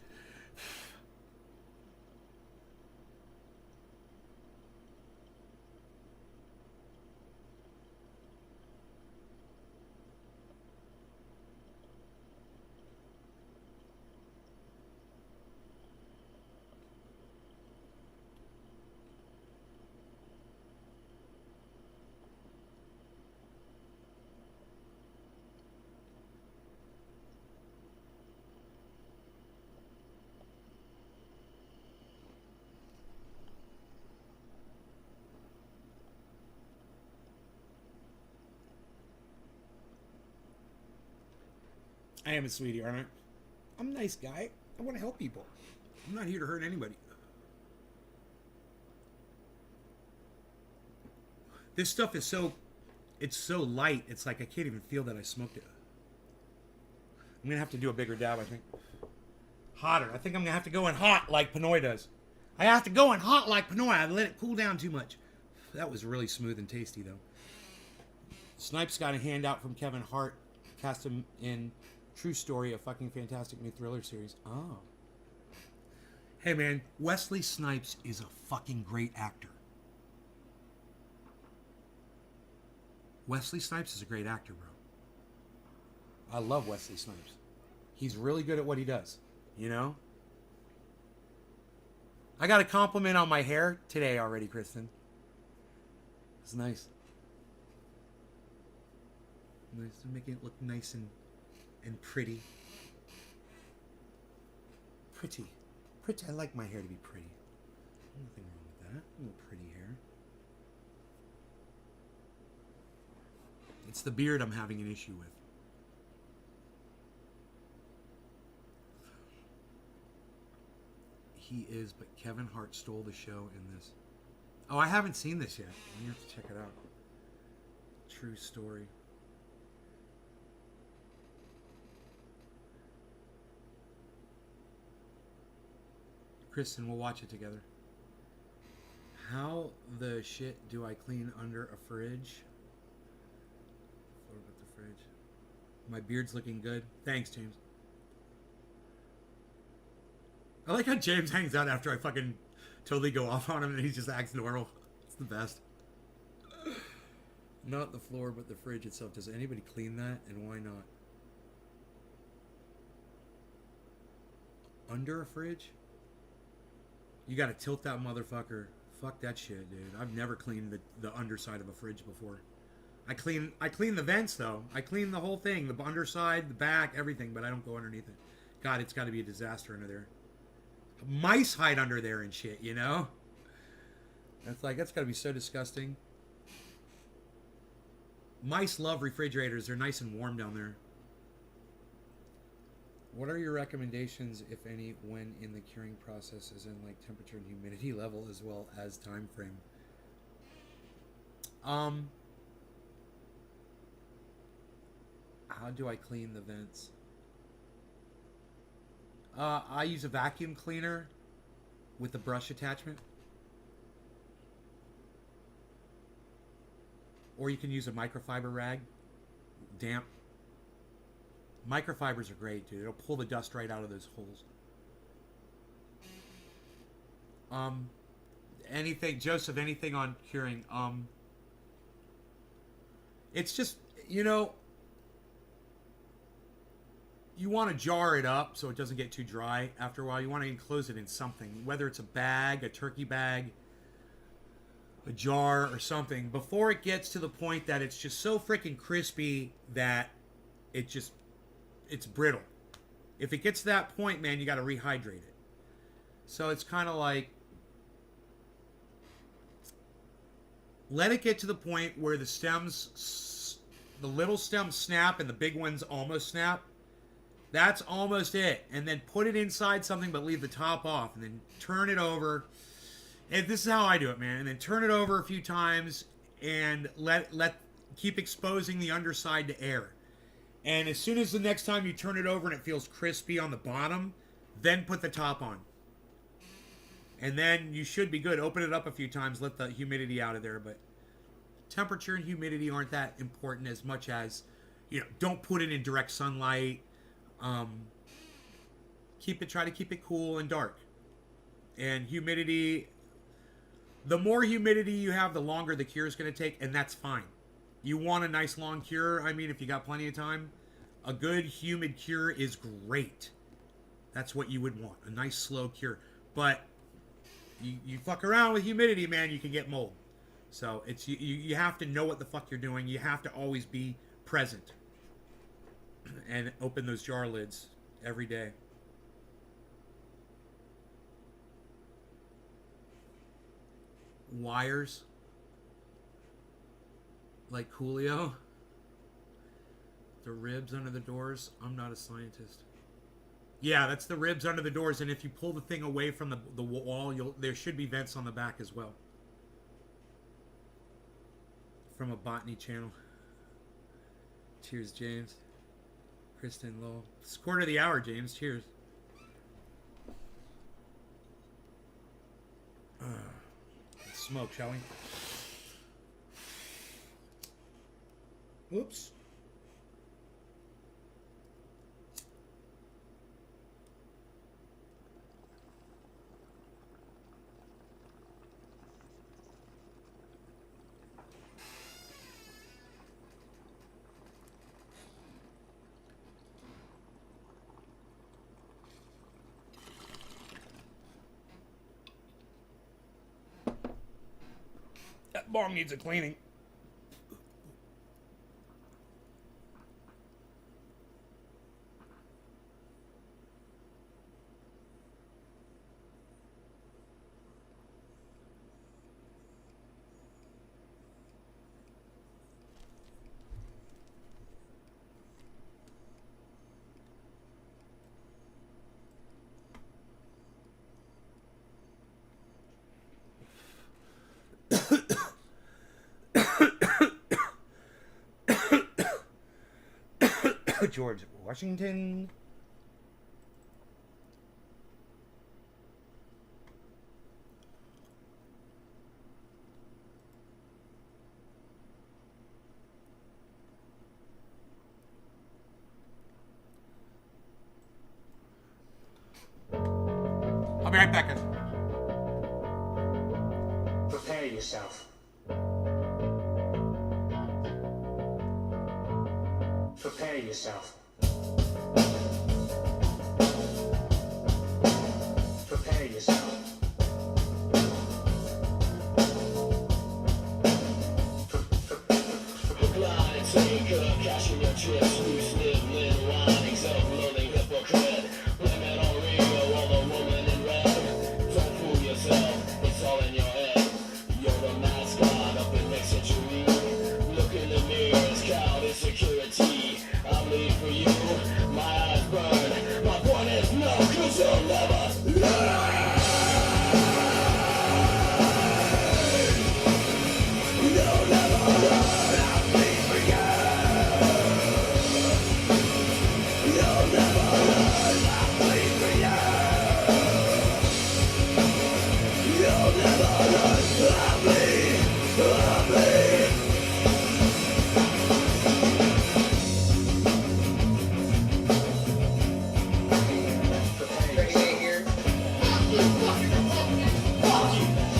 I am a sweetie, aren't I? I'm a nice guy. I want to help people. I'm not here to hurt anybody. This stuff is so... It's so light, it's like I can't even feel that I smoked it. I'm going to have to do a bigger dab, I think. Hotter. I think I'm going to have to go in hot like Pinoy does. I have to go in hot like Pinoy. I let it cool down too much. That was really smooth and tasty, though. Snipes got a handout from Kevin Hart. Cast him in True Story, a fucking fantastic new thriller series. Oh. Hey, man. Wesley Snipes is a fucking great actor. Wesley Snipes is a great actor, bro. I love Wesley Snipes. He's really good at what he does, you know? I got a compliment on my hair today already, Kristen. It's nice. Nice to make it look nice and pretty. Pretty. Pretty. I like my hair to be pretty. Nothing wrong with that. A little pretty hair. It's the beard I'm having an issue with. He is, but Kevin Hart stole the show in this. Oh, I haven't seen this yet. You have to check it out. True Story. Kristen, we'll watch it together. How the shit do I clean under a fridge? Floor with the fridge. My beard's looking good. Thanks, James. I like how James hangs out after I fucking totally go off on him and he just acts normal. It's the best. Not the floor, but the fridge itself. Does anybody clean that? And why not? Under a fridge? You gotta tilt that motherfucker. Fuck that shit, dude. I've never cleaned the underside of a fridge before. I clean the vents, though. I clean the whole thing. The underside, the back, everything. But I don't go underneath it. God, it's gotta be a disaster under there. Mice hide under there and shit, you know? That's gotta be so disgusting. Mice love refrigerators. They're nice and warm down there. What are your recommendations, if any, when in the curing process, as in like temperature and humidity level as well as time frame? How do I clean the vents? I use a vacuum cleaner with the brush attachment. Or you can use a microfiber rag. Damp. Microfibers are great, dude. It'll pull the dust right out of those holes. Anything, Joseph, anything on curing? It's just, you know, you want to jar it up so it doesn't get too dry after a while. You want to enclose it in something, whether it's a bag, a turkey bag, a jar, or something, before it gets to the point that it's just so freaking crispy that it's brittle. If it gets to that point, man, you got to rehydrate it. So it's kind of like, let it get to the point where the stems, the little stems snap and the big ones almost snap. That's almost it. And then put it inside something, but leave the top off, and then turn it over. And this is how I do it, man. And then turn it over a few times and keep exposing the underside to air. And as soon as the next time you turn it over and it feels crispy on the bottom, then put the top on. And then you should be good. Open it up a few times, let the humidity out of there. But temperature and humidity aren't that important as much as, you know, don't put it in direct sunlight. Try to keep it cool and dark. And humidity, the more humidity you have, the longer the cure is going to take, and that's fine. You want a nice long cure. I mean, if you got plenty of time, a good humid cure is great. That's what you would want, a nice slow cure. But you fuck around with humidity, man, you can get mold. So it's you have to know what the fuck you're doing. You have to always be present and open those jar lids every day. Wires like Coolio. The ribs under the doors. I'm not a scientist. Yeah, that's the ribs under the doors, and if you pull the thing away from the wall, there should be vents on the back as well. From a botany channel. Cheers, James. Kristen Lowell. It's quarter of the hour, James. Cheers. Let's smoke, shall we? Oops. That bong needs a cleaning. George Washington. I'll be right back, guys. Prepare yourself. Prepare yourself. Prepare yourself. Blind taker, cashing your chips, loose lip, lid, whining, self-loathing hypocrite. Blame it on Rio or the woman in red. Don't fool yourself, it's all in your head. You're the mascot of the next century. Look in the mirrors, count insecurity. I bleed for you, my eyes burn. My point is no, 'cause you'll never learn. You'll never learn. I bleed for you. You'll never learn. I bleed for you. You'll never learn. I bleed. I bleed.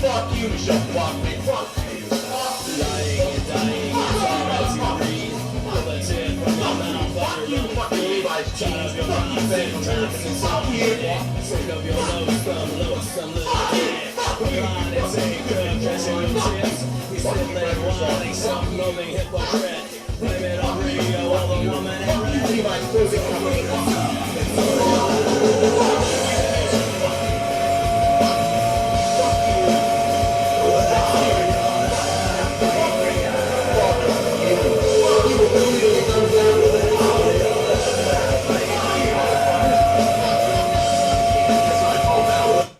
Fuck you, shut fuck me, fuck you. Lying and dying, it's alright to breathe. Bullets in from your mouth, fuck you, fucking Levi's jeans, fuck you, fuck you. Sick of your loathsome, little kid. Blind and taker, cashing your chips. We still there whining, self-loathing hypocrite. Blame it on Rio or the woman in red. Levi's clothing company.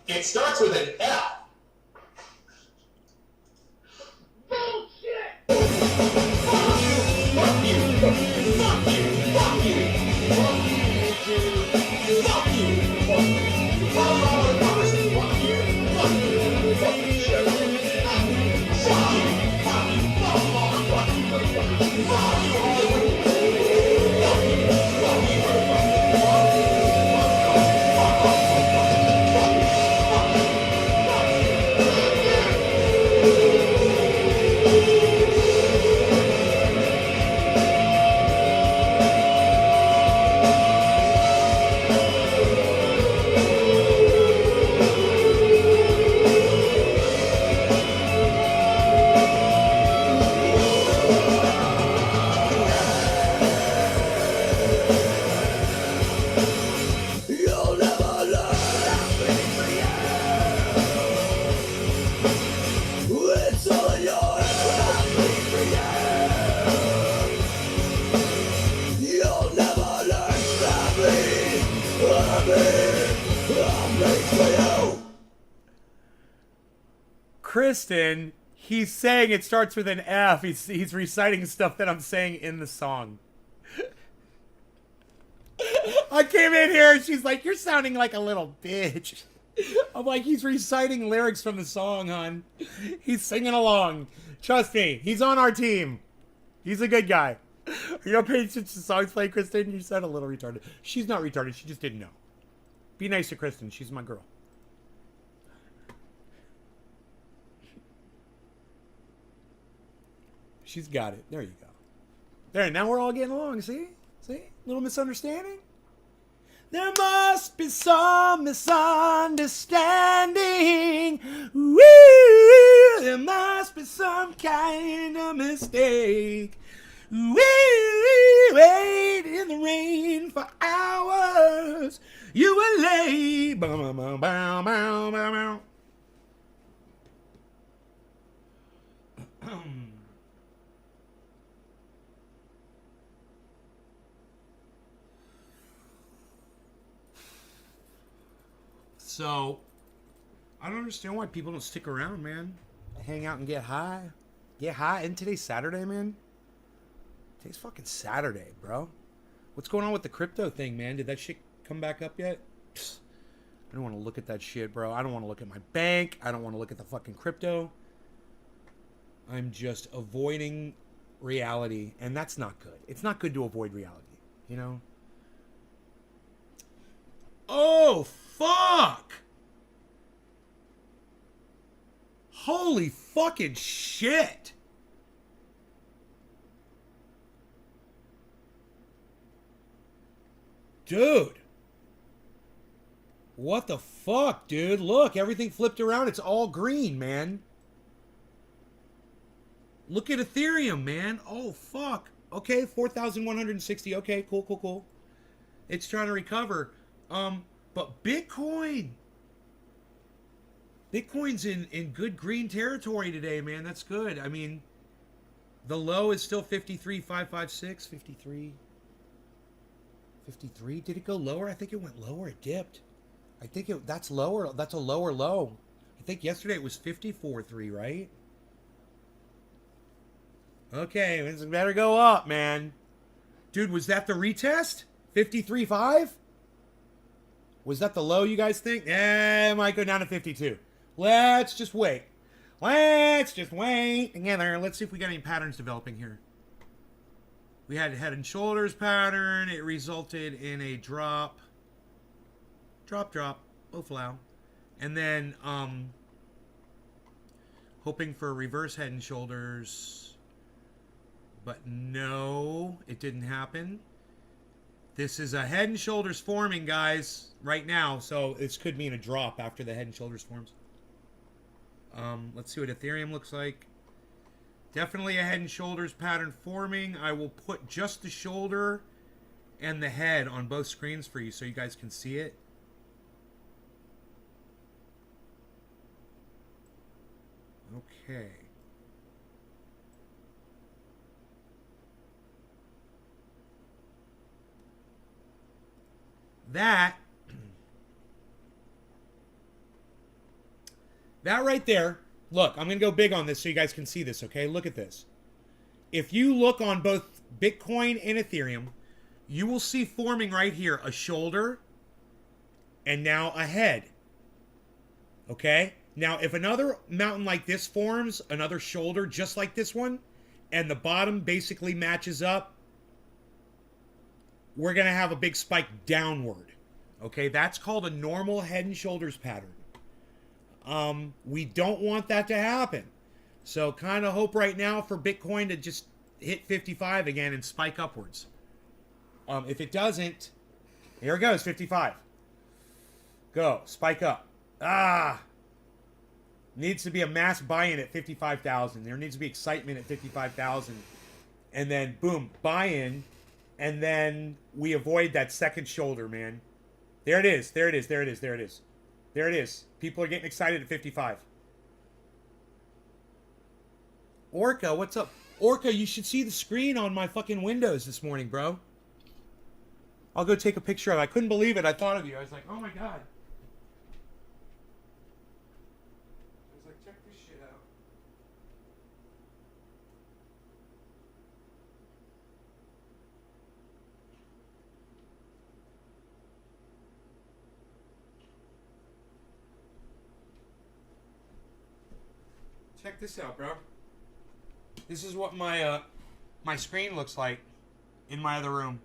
It starts with an L. Bullshit! Kristen, he's saying it starts with an F. He's reciting stuff that I'm saying in the song. I came in here and she's like, "You're sounding like a little bitch." I'm like, he's reciting lyrics from the song, hon. He's singing along. Trust me, he's on our team. He's a good guy. You don't pay attention to songs play, Kristen? You sound a little retarded. She's not retarded. She just didn't know. Be nice to Kristen. She's my girl. She's got it. There you go. There, now we're all getting along. See? See? Little misunderstanding? There must be some misunderstanding. Woo! There must be some kind of mistake. Woo! Wait in the rain for hours. You were late. Bow, bow, bow, bow, bow, bow. So, I don't understand why people don't stick around, man. Hang out and get high. Get high. And today's Saturday, man. Today's fucking Saturday, bro. What's going on with the crypto thing, man? Did that shit come back up yet? Psst. I don't want to look at that shit, bro. I don't want to look at my bank. I don't want to look at the fucking crypto. I'm just avoiding reality. And that's not good. It's not good to avoid reality, you know? Oh, fuck! Holy fucking shit! Dude! What the fuck, dude? Look, everything flipped around. It's all green, man. Look at Ethereum, man. Oh, fuck. Okay, 4,160. Okay, cool, cool, cool. It's trying to recover. But Bitcoin's in good green territory today, man. That's good. I mean, the low is still 53,556, 53. 53. Did it go lower? I think it went lower. It dipped. I think that's lower. That's a lower low. I think yesterday it was 54.3, right? Okay, it better go up, man. Dude, was that the retest? 53.5? Was that the low, you guys think? It might go down to 52. Let's just wait. Let's just wait together. Let's see if we got any patterns developing here. We had a head and shoulders pattern. It resulted in a drop. Drop. Oh, flow. And then, hoping for a reverse head and shoulders. But no, it didn't happen. This is a head and shoulders forming, guys, right now. So this could mean a drop after the head and shoulders forms. Let's see what Ethereum looks like. Definitely a head and shoulders pattern forming. I will put just the shoulder and the head on both screens for you so you guys can see it. Okay. That right there, look, I'm going to go big on this so you guys can see this, okay? Look at this. If you look on both Bitcoin and Ethereum, you will see forming right here a shoulder and now a head, okay? Now, if another mountain like this forms, another shoulder just like this one, and the bottom basically matches up, we're going to have a big spike downward. Okay, that's called a normal head and shoulders pattern. We don't want that to happen. So kind of hope right now for Bitcoin to just hit 55 again and spike upwards. If it doesn't, here it goes, 55. Go, spike up. Needs to be a mass buy-in at 55,000. There needs to be excitement at 55,000. And then, boom, buy-in. And then we avoid that second shoulder, man. There it is. There it is. There it is. There it is. There it is. People are getting excited at 55. Orca, what's up? Orca, you should see the screen on my fucking windows this morning, bro. I'll go take a picture of it. I couldn't believe it. I thought of you. I was like, oh my God. I was like, check this shit out. Check this out, bro. This is what my my screen looks like in my other room.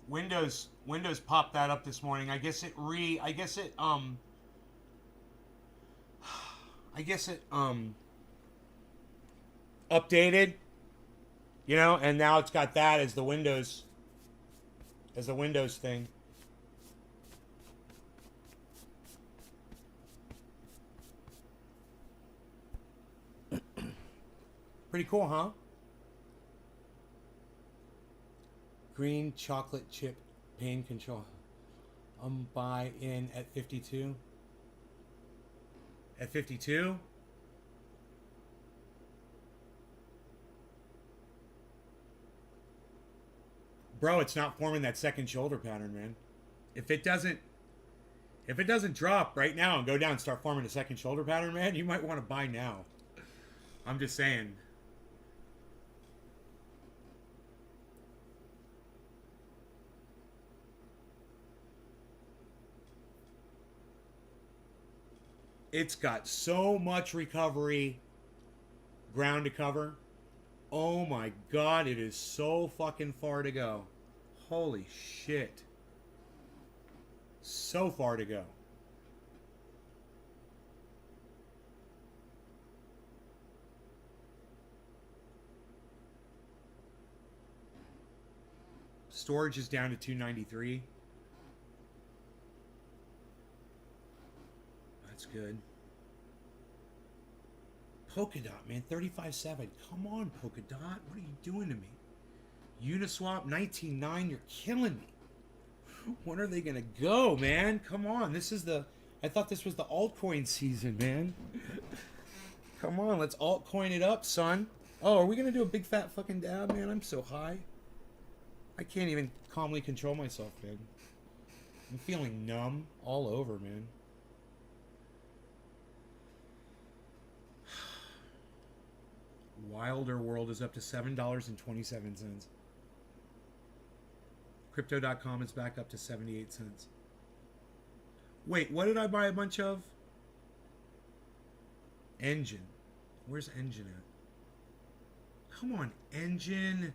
Windows popped that up this morning. I guess it updated, you know, and now it's got that as the Windows thing. Pretty cool, huh? Green chocolate chip pain control. Buy in at 52. At 52? Bro, it's not forming that second shoulder pattern, man. If it doesn't drop right now and go down and start forming a second shoulder pattern, man, you might want to buy now. I'm just saying. It's got so much recovery ground to cover. Oh my God, it is so fucking far to go. Holy shit. So far to go. Storage is down to 293. That's good. Polka Dot, man, 35.7. Come on, Polka Dot. What are you doing to me? Uniswap, 19.9. You're killing me. When are they going to go, man? Come on. I thought this was the altcoin season, man. Come on, let's altcoin it up, son. Oh, are we going to do a big fat fucking dab, man? I'm so high. I can't even calmly control myself, man. I'm feeling numb all over, man. Wilder World is up to $7.27. Crypto.com is back up to 78 cents. Wait, what did I buy a bunch of? Engine. Where's Engine at? Come on, Engine.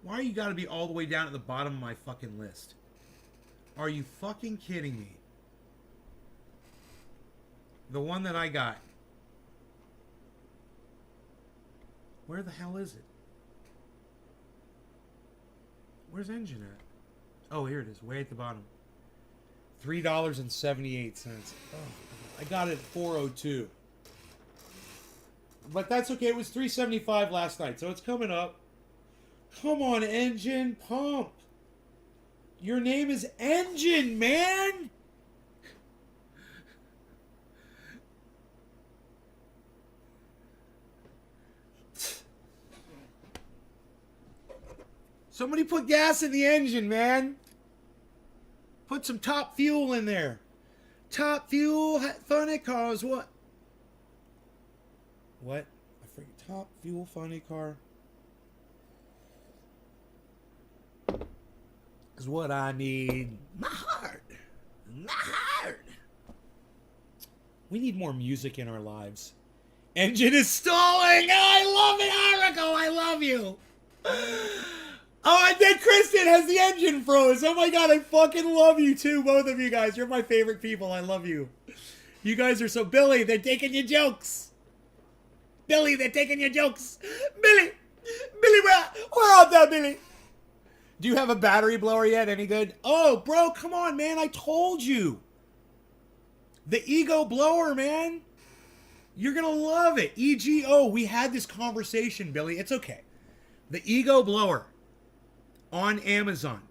Why you gotta be all the way down at the bottom of my fucking list? Are you fucking kidding me? The one that I got. Where the hell is it? Where's Engine at? Oh, here it is, way at the bottom. $3.78. Oh, I got it at 402. But that's okay. It was $3.75 last night, so it's coming up. Come on, Engine, pump. Your name is Engine, man. Somebody put gas in the engine, man. Put some Top Fuel in there. Top Fuel, funny cars, what? What? I forget. Top Fuel, funny car. Is what I need. My heart. My heart. We need more music in our lives. Engine is stalling. I love it, Arago. I love you. Oh, and then Kristen has the engine froze. Oh my God, I fucking love you too, both of you guys. You're my favorite people. I love you. You guys are so... Billy, they're taking your jokes. Billy, they're taking your jokes. Billy, where are they, Billy? Do you have a battery blower yet? Any good? Oh, bro, come on, man. I told you. The Ego blower, man. You're going to love it. EGO. We had this conversation, Billy. It's okay. The Ego blower. On Amazon.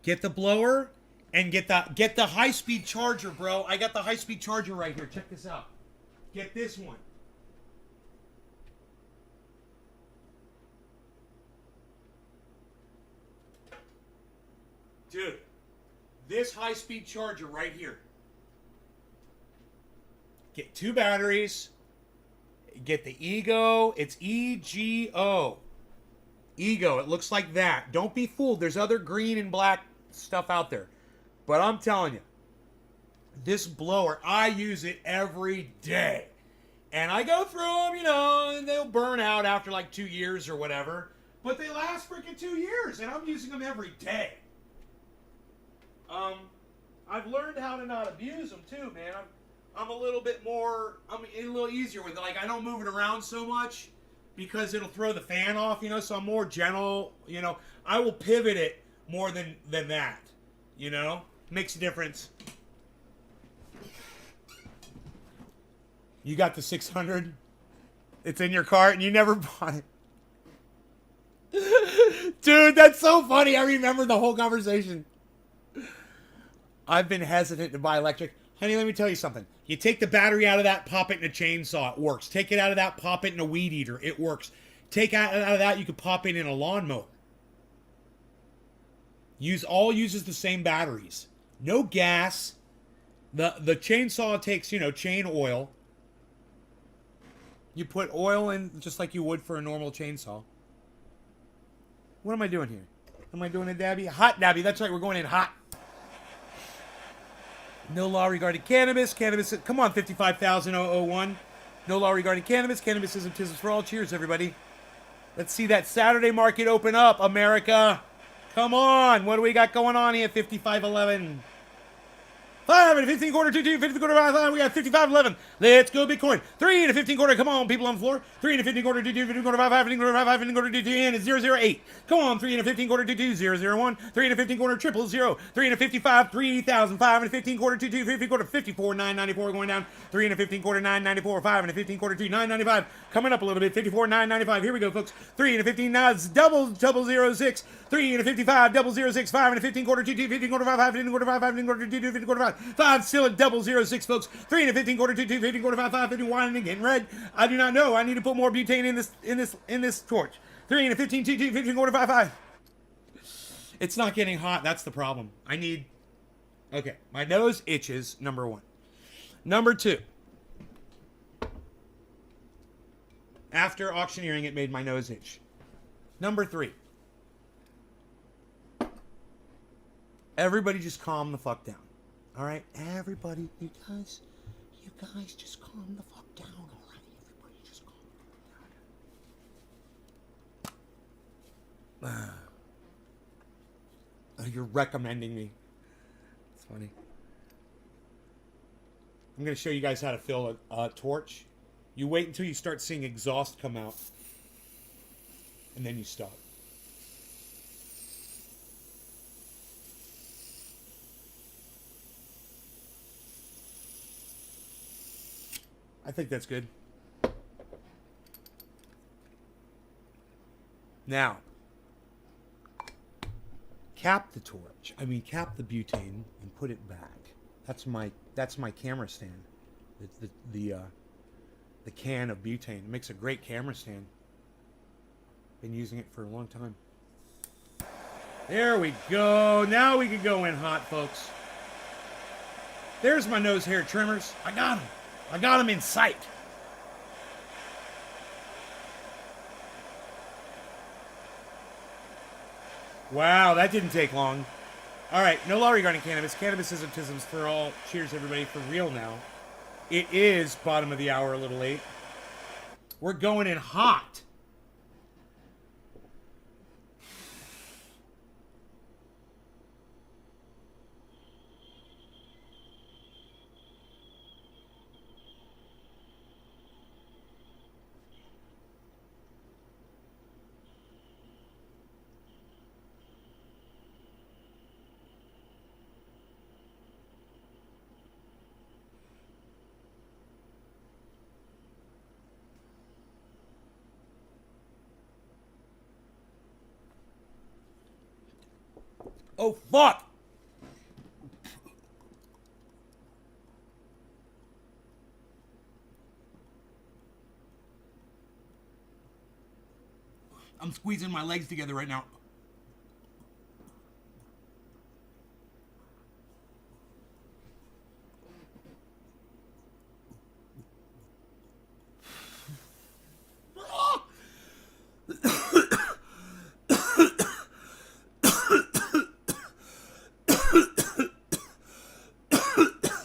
Get the blower and get the high-speed charger, bro. I got the high-speed charger right here. Check this out. Get this one. Dude, this high-speed charger right here. Get 2 batteries. Get the Ego. It's EGO. Ego, it looks like that. Don't be fooled. There's other green and black stuff out there. But I'm telling you, this blower, I use it every day. And I go through them, and they'll burn out after like 2 years or whatever. But they last freaking 2 years, and I'm using them every day. I've learned how to not abuse them too, man. I'm a little bit more, I'm a little easier with it. Like, I don't move it around so much because it'll throw the fan off, so I'm more gentle, I will pivot it more than that, makes a difference. You got the 600? It's in your cart and you never bought it. Dude, that's so funny. I remember the whole conversation. I've been hesitant to buy electric. Honey, let me tell you something. You take the battery out of that, pop it in a chainsaw. It works. Take it out of that, pop it in a weed eater. It works. Take out of that, you could pop it in a lawnmower. Uses the same batteries. No gas. The chainsaw takes, chain oil. You put oil in just like you would for a normal chainsaw. What am I doing here? Am I doing a dabby? Hot dabby. That's right. We're going in hot. No law regarding cannabis. Cannabis. Come on, 55,001. No law regarding cannabis. Cannabis isn't business for all. Cheers, everybody. Let's see that Saturday market open up, America. Come on. What do we got going on here? 5511. 5 and a 15 quarter, 2, 50 quarter, 5, we got 55.11. Let's go Bitcoin. 3 and a 15 quarter, come on, people on the floor. 3 and a 15 quarter, 2, 15 quarter, 5, 15 quarter, 5, 15 quarter, 2, 2, and it's 008. Come on, 3 and a 15 quarter, 2, 2, 001. 3 and a 15 quarter, 000. 3 and a 55, 3,000. 5 and a 15 quarter, 2, 2, 50 quarter, 54, 994 going down. 3 and a 15 quarter, 994. 5 and a 15 quarter, 2, 995. Coming up a little bit, 54, 995. Here we go, folks. 3 and a 15, now it's double 06. 3 and a 55, 006. 5 and a 15 quarter, 2, 2, 15 quarter, 5, 15 quarter, 5, 15 quarter, 2, 2, 15 quarter, 5. 5 still at 006, folks. 3 and a 15 quarter, 2, 2, 15 quarter, 5, 5, 50, wine and getting red. I do not know. I need to put more butane in this torch. 3 and a 15, 2, 2, 15 quarter, 5, 5. It's not getting hot. That's the problem. Okay. My nose itches, number 1. Number 2. After auctioneering, it made my nose itch. Number 3. Everybody just calm the fuck down. All right? Everybody, you guys just calm the fuck down. All right? Everybody just calm down. Oh, you're recommending me. It's funny. I'm going to show you guys how to fill a torch. You wait until you start seeing exhaust come out. And then you stop. I think that's good. Now, cap the torch. Cap the butane and put it back. That's my camera stand. It's the can of butane. It makes a great camera stand. Been using it for a long time. There we go. Now we can go in hot, folks. There's my nose hair trimmers. I got them. I got them in sight. Wow, that didn't take long. All right, no law regarding cannabis. Cannabis isn't business for all. Cheers, everybody, for real now. It is bottom of the hour, a little late. We're going in hot. Oh, fuck! I'm squeezing my legs together right now.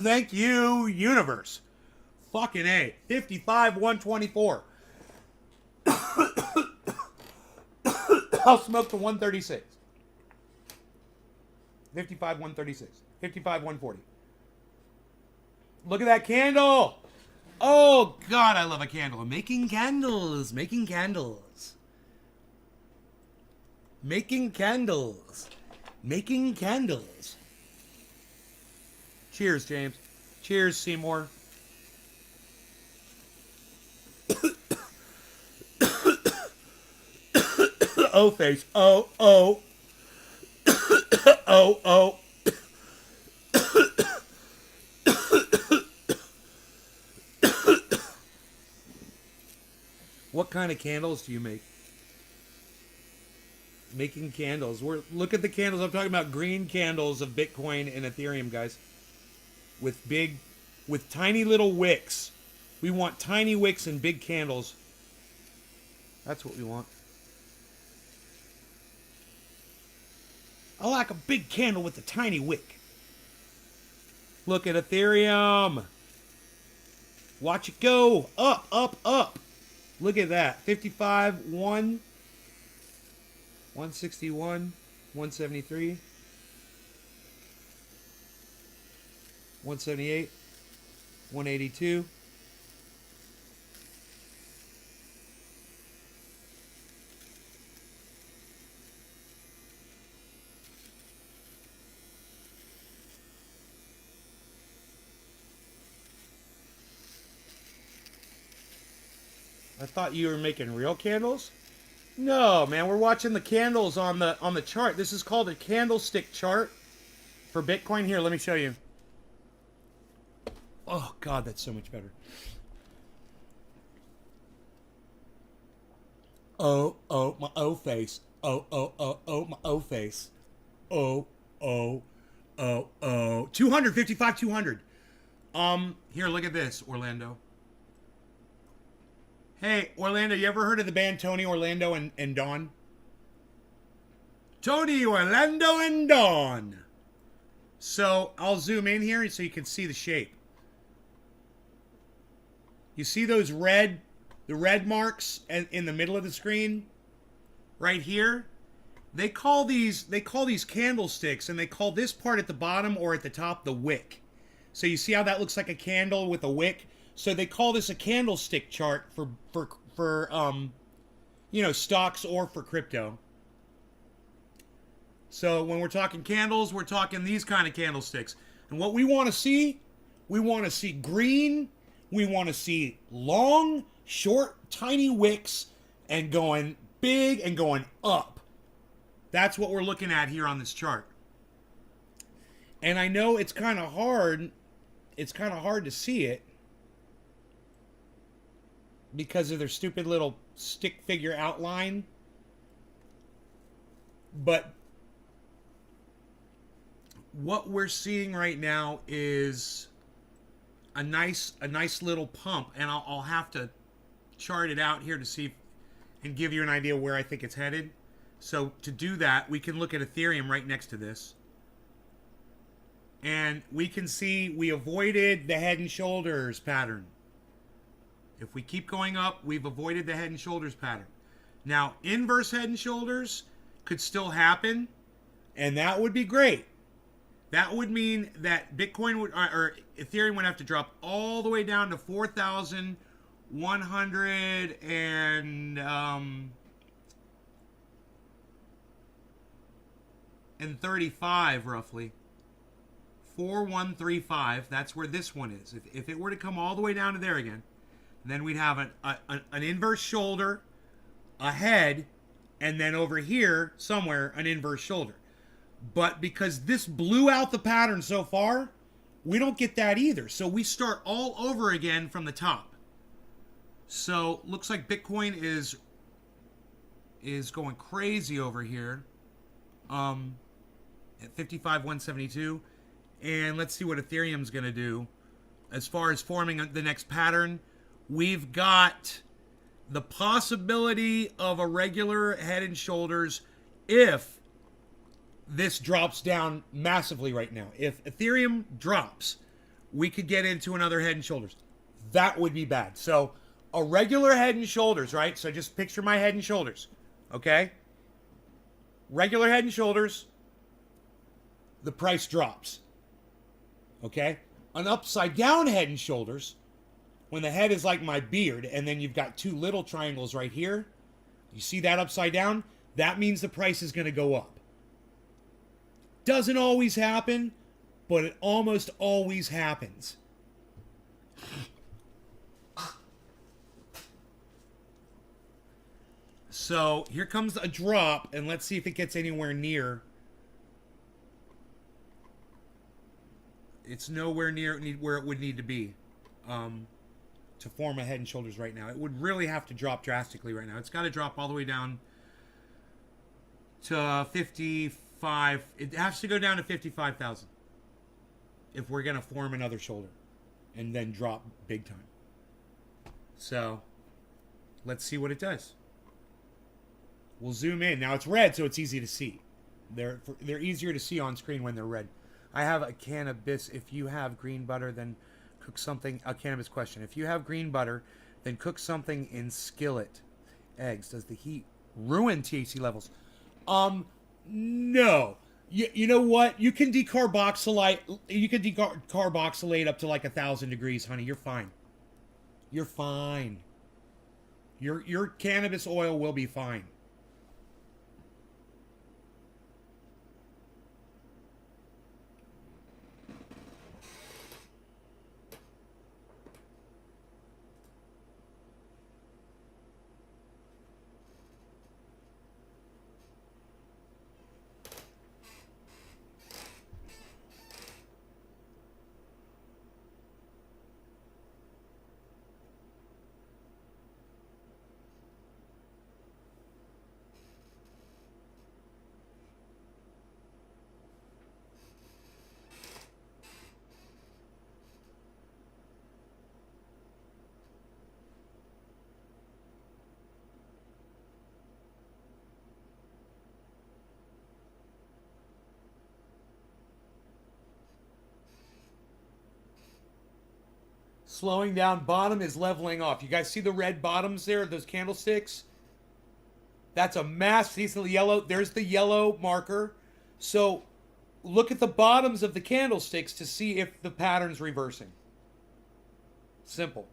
Thank you, universe. Fucking A. 55,124. I'll smoke to 136. 55,136. 55,140. Look at that candle. Oh, God, I love a candle. Making candles. Making candles. Making candles. Making candles. Cheers, James. Cheers, Seymour. Oh, face. Oh, oh. Oh, oh. What kind of candles do you make? Making candles. Look at the candles. I'm talking about green candles of Bitcoin and Ethereum, guys. With tiny little wicks. We want tiny wicks and big candles. That's what we want. I like a big candle with a tiny wick. Look at Ethereum. Watch it go. Up, up, up. Look at that. 55, 1, 161, 173, 178, 182. I thought you were making real candles? No, man, we're watching the candles on the chart. This is called a candlestick chart for Bitcoin. Here, let me show you. Oh, God, that's so much better. Oh, oh, my O face. Oh, oh, oh, oh, my O face. Oh, oh, oh, oh. 255, 200. Here, look at this, Orlando. Hey, Orlando, you ever heard of the band Tony, Orlando, and Dawn? Tony, Orlando, and Dawn. So, I'll zoom in here so you can see the shape. You see those the red marks in the middle of the screen? Right here? They call these candlesticks, and they call this part at the bottom or at the top the wick. So you see how that looks like a candle with a wick? So they call this a candlestick chart for stocks or for crypto. So when we're talking candles, we're talking these kind of candlesticks. And what we want to see green. We want to see long, short, tiny wicks and going big and going up. That's what we're looking at here on this chart. And I know it's kind of hard. It's kind of hard to see it, because of their stupid little stick figure outline. But what we're seeing right now is a nice little pump, and I'll have to chart it out here to see and give you an idea where I think it's headed. So to do that, we can look at Ethereum right next to this. And we can see we avoided the head and shoulders pattern. If we keep going up, we've avoided the head and shoulders pattern. Now, inverse head and shoulders could still happen, and that would be great. That would mean that Bitcoin or Ethereum would have to drop all the way down to 4,135 roughly. 4135. That's where this one is. If it were to come all the way down to there again, then we'd have an inverse shoulder, a head, and then over here somewhere an inverse shoulder. But because this blew out the pattern so far, we don't get that either. So we start all over again from the top. So looks like Bitcoin is going crazy over here at 55,172. And let's see what Ethereum's going to do as far as forming the next pattern. We've got the possibility of a regular head and shoulders if this drops down massively right now. If Ethereum drops, we could get into another Head and Shoulders. That would be bad. So a regular Head and Shoulders, right? So just picture my Head and Shoulders, okay? Regular Head and Shoulders, the price drops, okay? An upside down Head and Shoulders, when the head is like my beard, and then you've got two little triangles right here, you see that upside down? That means the price is going to go up. Doesn't always happen, but it almost always happens. So here comes a drop, and let's see if it gets anywhere near. It's nowhere near where it would need to be to form a Head and Shoulders right now. It would really have to drop drastically right now. It's got to drop all the way down to 55. It has to go down to 55,000 if we're going to form another shoulder and then drop big time. So let's see what it does. We'll zoom in. Now it's red, so it's easy to see. They're easier to see on screen when they're red. I have a cannabis. If you have green butter, then cook something. A cannabis question. If you have green butter, then cook something in skillet. Eggs. Does the heat ruin THC levels? No. You know what? You can decarboxylate. You can decarboxylate up to like 1,000 degrees, honey. You're fine. You're fine. Your cannabis oil will be fine. Slowing down. Bottom is leveling off. You guys see the red bottoms there, those candlesticks? That's a mass. See the yellow? There's the yellow marker. So look at the bottoms of the candlesticks to see if the pattern's reversing. Simple.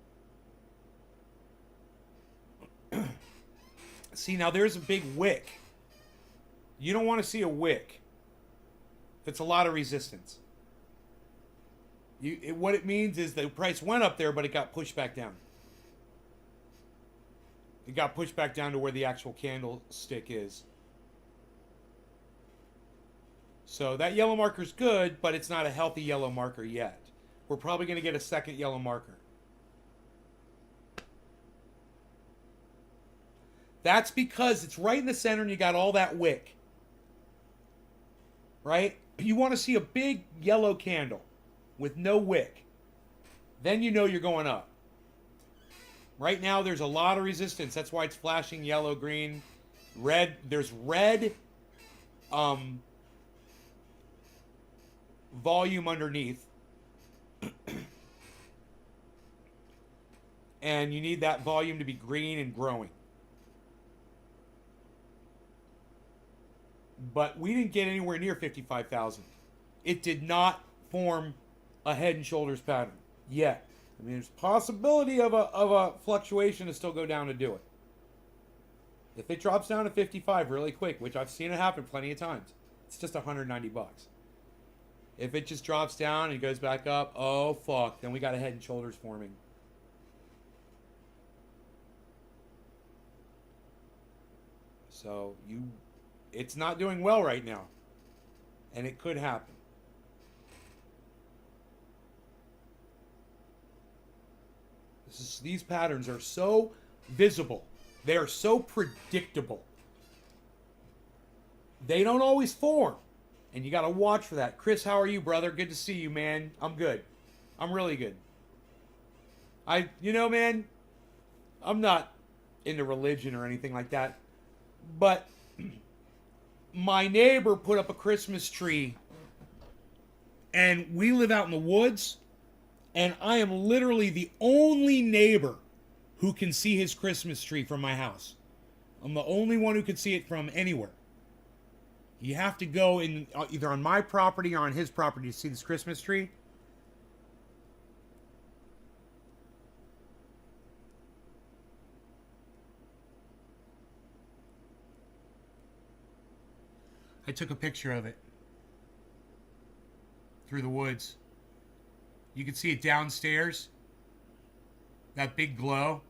See, now there's a big wick. You don't want to see a wick. That's a lot of resistance. What it means is the price went up there, but it got pushed back down. It got pushed back down to where the actual candlestick is. So that yellow marker's good, but it's not a healthy yellow marker yet. We're probably going to get a second yellow marker. That's because it's right in the center and you got all that wick. Right? You want to see a big yellow candle with no wick. Then you know you're going up. Right now there's a lot of resistance. That's why it's flashing yellow, green, red. There's red volume underneath. And you need that volume to be green and growing. But we didn't get anywhere near 55,000. It did not form a Head and Shoulders pattern yet. I mean, there's possibility of a fluctuation to still go down to do it. If it drops down to 55 really quick, which I've seen it happen plenty of times, it's just $190. If it just drops down and goes back up, oh fuck, then we got a Head and Shoulders forming. So it's not doing well right now, and it could happen. These patterns are so visible. They are so predictable. They don't always form. And you got to watch for that. Chris, how are you, brother? Good to see you, man. I'm good. I'm really good. Man, I'm not into religion or anything like that. But my neighbor put up a Christmas tree. And we live out in the woods. And I am literally the only neighbor who can see his Christmas tree from my house. I'm the only one who can see it from anywhere. You have to go in either on my property or on his property to see this Christmas tree. I took a picture of it through the woods. You can see it downstairs. That big glow.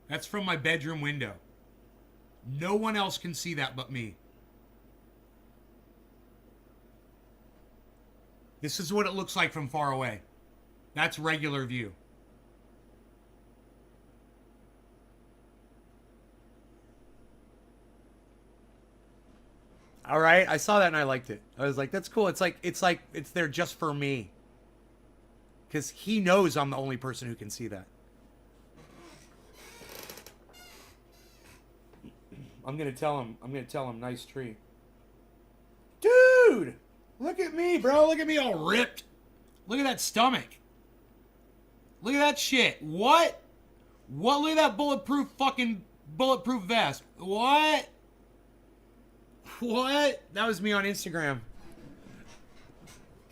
That's from my bedroom window. No one else can see that but me. This is what it looks like from far away. That's regular view. All right, I saw that and I liked it. I was like, that's cool. It's there just for me. Cuz he knows I'm the only person who can see that. I'm going to tell him nice tree. Dude, look at me, bro. Look at me all ripped. Look at that stomach. Look at that shit. What? Look at that bulletproof vest. What? That was me on Instagram.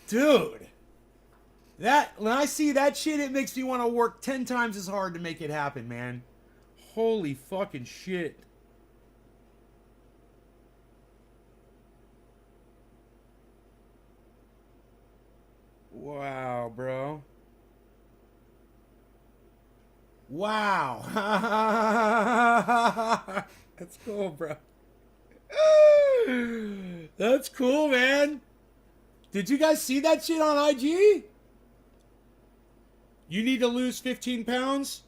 Dude. When I see that shit, it makes me want to work 10 times as hard to make it happen, man. Holy fucking shit. Wow, bro. Wow. That's cool, bro. That's cool, man. Did you guys see that shit on IG? You need to lose 15 pounds?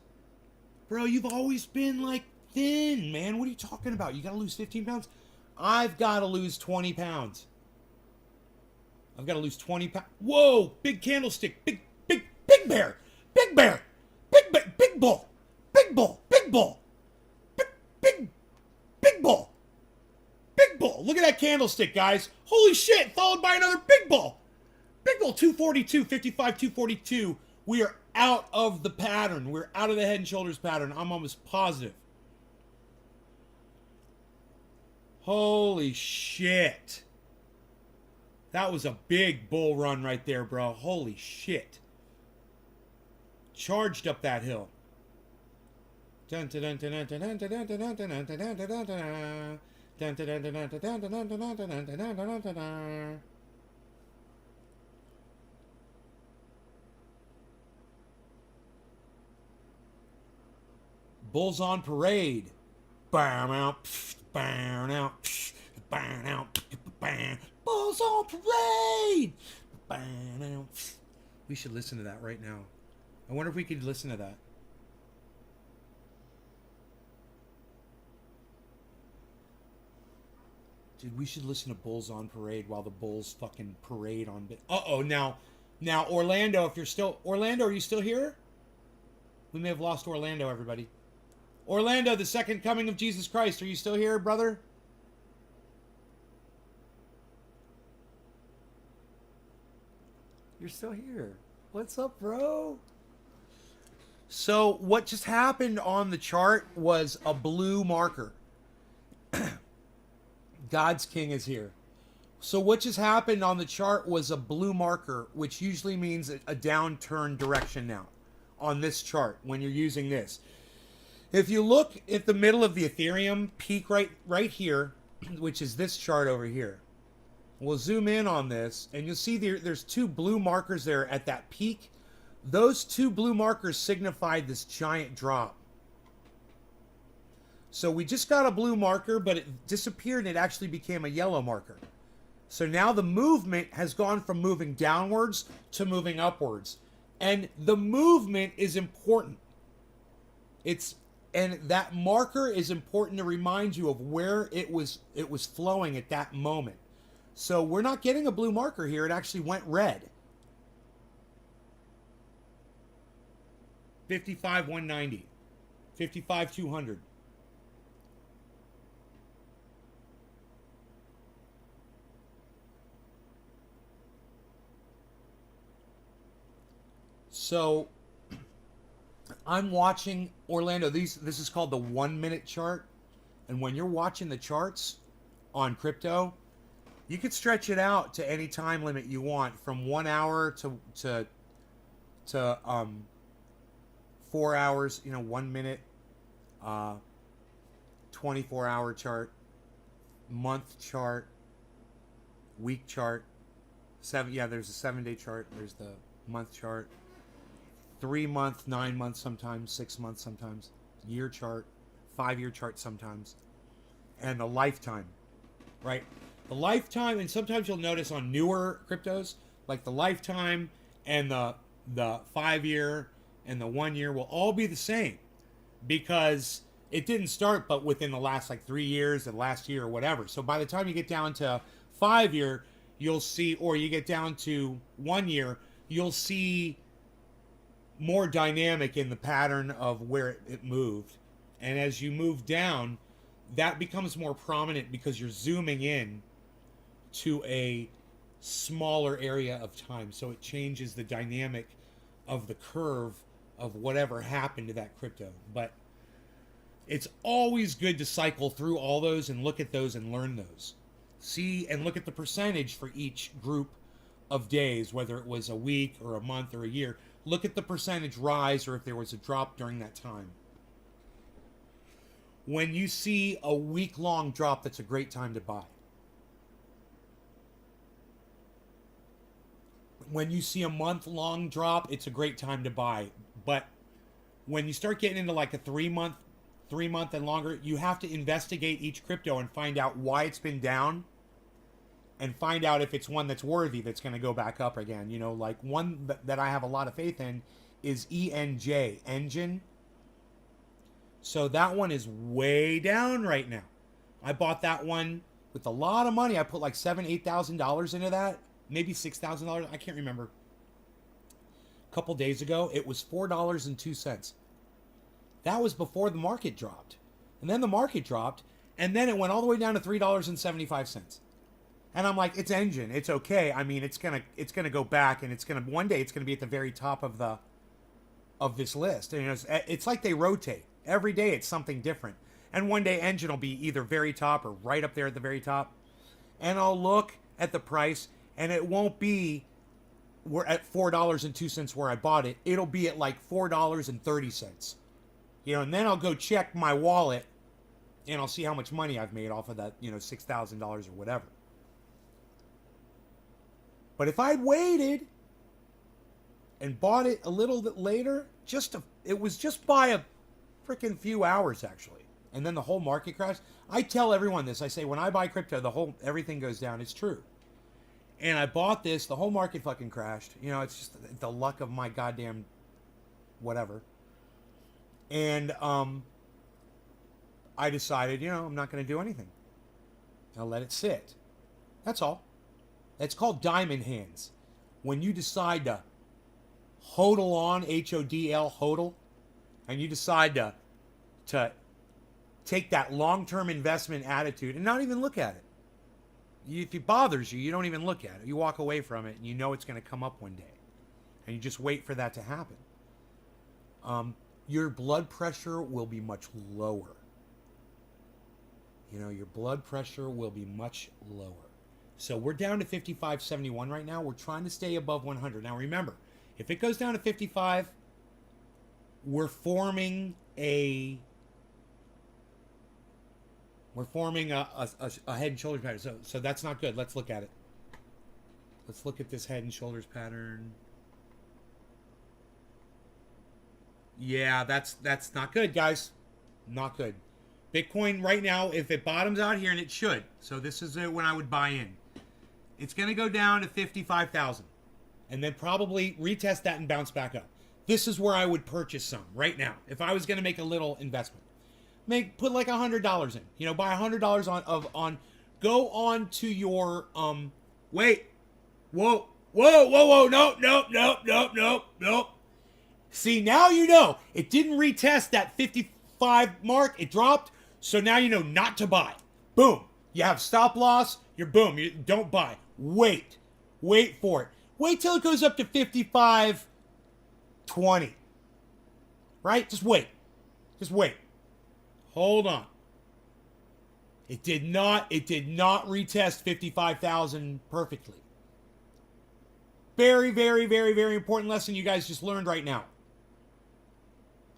Bro, you've always been like thin, man. What are you talking about? You gotta lose 15 pounds? I've gotta lose 20 pounds. I've got to lose 20 pounds. Whoa! Big candlestick. Big bear. Big bear. Big bull. Big bull. Big bull. Big bull. Big bull. Look at that candlestick, guys. Holy shit. Followed by another big bull. Big bull 242. 55, 242. We are out of the pattern. We're out of the head and shoulders pattern. I'm almost positive. Holy shit. That was a big bull run right there, bro. Holy shit. Charged up that hill. Bulls on parade. Burn out. Burn out. Burn out. Bulls on parade. We should listen to that right now. I wonder if we could listen to that. Dude, we should listen to Bulls on Parade while the Bulls fucking parade on... Uh-oh, now, Orlando, if you're still... Orlando, are you still here? We may have lost Orlando, everybody. Orlando, the second coming of Jesus Christ, are you still here, brother? You're still here. What's up, bro? So, what just happened on the chart was a blue marker. God's King is here. So what just happened on the chart was a blue marker, which usually means a downturn direction now on this chart when you're using this. If you look at the middle of the Ethereum peak right here, which is this chart over here, we'll zoom in on this and you'll see there's two blue markers there at that peak. Those two blue markers signified this giant drop. So we just got a blue marker, but it disappeared and it actually became a yellow marker. So now the movement has gone from moving downwards to moving upwards. And the movement is important. And that marker is important to remind you of where it was flowing at that moment. So we're not getting a blue marker here. It actually went red. 55, 190. 55, 200. So I'm watching Orlando. This is called the 1 minute chart. And when you're watching the charts on crypto, you could stretch it out to any time limit you want, from 1 hour to 4 hours, 1 minute, 24-hour chart, month chart, week chart, there's a 7-day chart, there's the month chart, 3 month, 9 months sometimes, 6 months sometimes, year chart, 5-year chart sometimes, and the lifetime, right? The lifetime, and sometimes you'll notice on newer cryptos, like the lifetime and the 5-year and the 1 year will all be the same, because it didn't start but within the last 3 years, the last year or whatever. So by the time you get down to 5-year, you'll see, or you get down to 1 year, you'll see more dynamic in the pattern of where it moved. And as you move down, that becomes more prominent because you're zooming in to a smaller area of time. So it changes the dynamic of the curve of whatever happened to that crypto. But it's always good to cycle through all those and look at those and learn those. See and look at the percentage for each group of days, whether it was a week or a month or a year. Look at the percentage rise, or if there was a drop during that time. When you see a week-long drop, that's a great time to buy. When you see a month-long drop, it's a great time to buy. But when you start getting into a 3 month and longer, you have to investigate each crypto and find out why it's been down, and find out if it's one that's worthy, that's going to go back up again. One that I have a lot of faith in is ENJ, Engine. So that one is way down right now. I bought that one with a lot of money. I put $7,000-8,000 into that, maybe $6,000. I can't remember. A couple days ago, it was $4.02. That was before the market dropped. And then the market dropped, and then it went all the way down to $3.75. And I'm like, it's Engine, it's okay. I mean, it's gonna go back, and one day it's gonna be at the very top of this list. And it's like they rotate. Every day it's something different. And one day Engine will be either very top or right up there at the very top. And I'll look at the price, and it won't be we're at $4.02 where I bought it. It'll be at $4.30. And then I'll go check my wallet, and I'll see how much money I've made off of that, $6,000 or whatever. But if I'd waited and bought it a little bit later, it was just by a freaking few hours, actually. And then the whole market crashed. I tell everyone this. I say, when I buy crypto, everything goes down. It's true. And I bought this, the whole market fucking crashed. It's just the luck of my goddamn whatever. And I decided, I'm not going to do anything. I'll let it sit. That's all. It's called diamond hands. When you decide to hodl on, HODL, hodl, and you decide to take that long-term investment attitude and not even look at it. If it bothers you, you don't even look at it. You walk away from it, and you know it's going to come up one day. And you just wait for that to happen. Your blood pressure will be much lower. Your blood pressure will be much lower. So we're down to 55.71 right now. We're trying to stay above 100. Now remember, if it goes down to 55, we're forming a head and shoulders pattern. So that's not good. Let's look at it. Let's look at this head and shoulders pattern. Yeah, that's not good, guys. Not good. Bitcoin right now, if it bottoms out here, and it should, so this is when I would buy in. It's going to go down to 55,000, and then probably retest that and bounce back up. This is where I would purchase some right now if I was going to make a little investment. Put $100 in. Buy $100 on. Go on to your Wait. Whoa. Nope. See, now it didn't retest that 55 mark. It dropped. So now you know not to buy. Boom. You have stop loss. You don't buy. Wait for it. Wait till it goes up to 55. 20. Right? Just wait. Just wait. Hold on. It did not retest 55,000 perfectly. Very, very, very, very important lesson you guys just learned right now.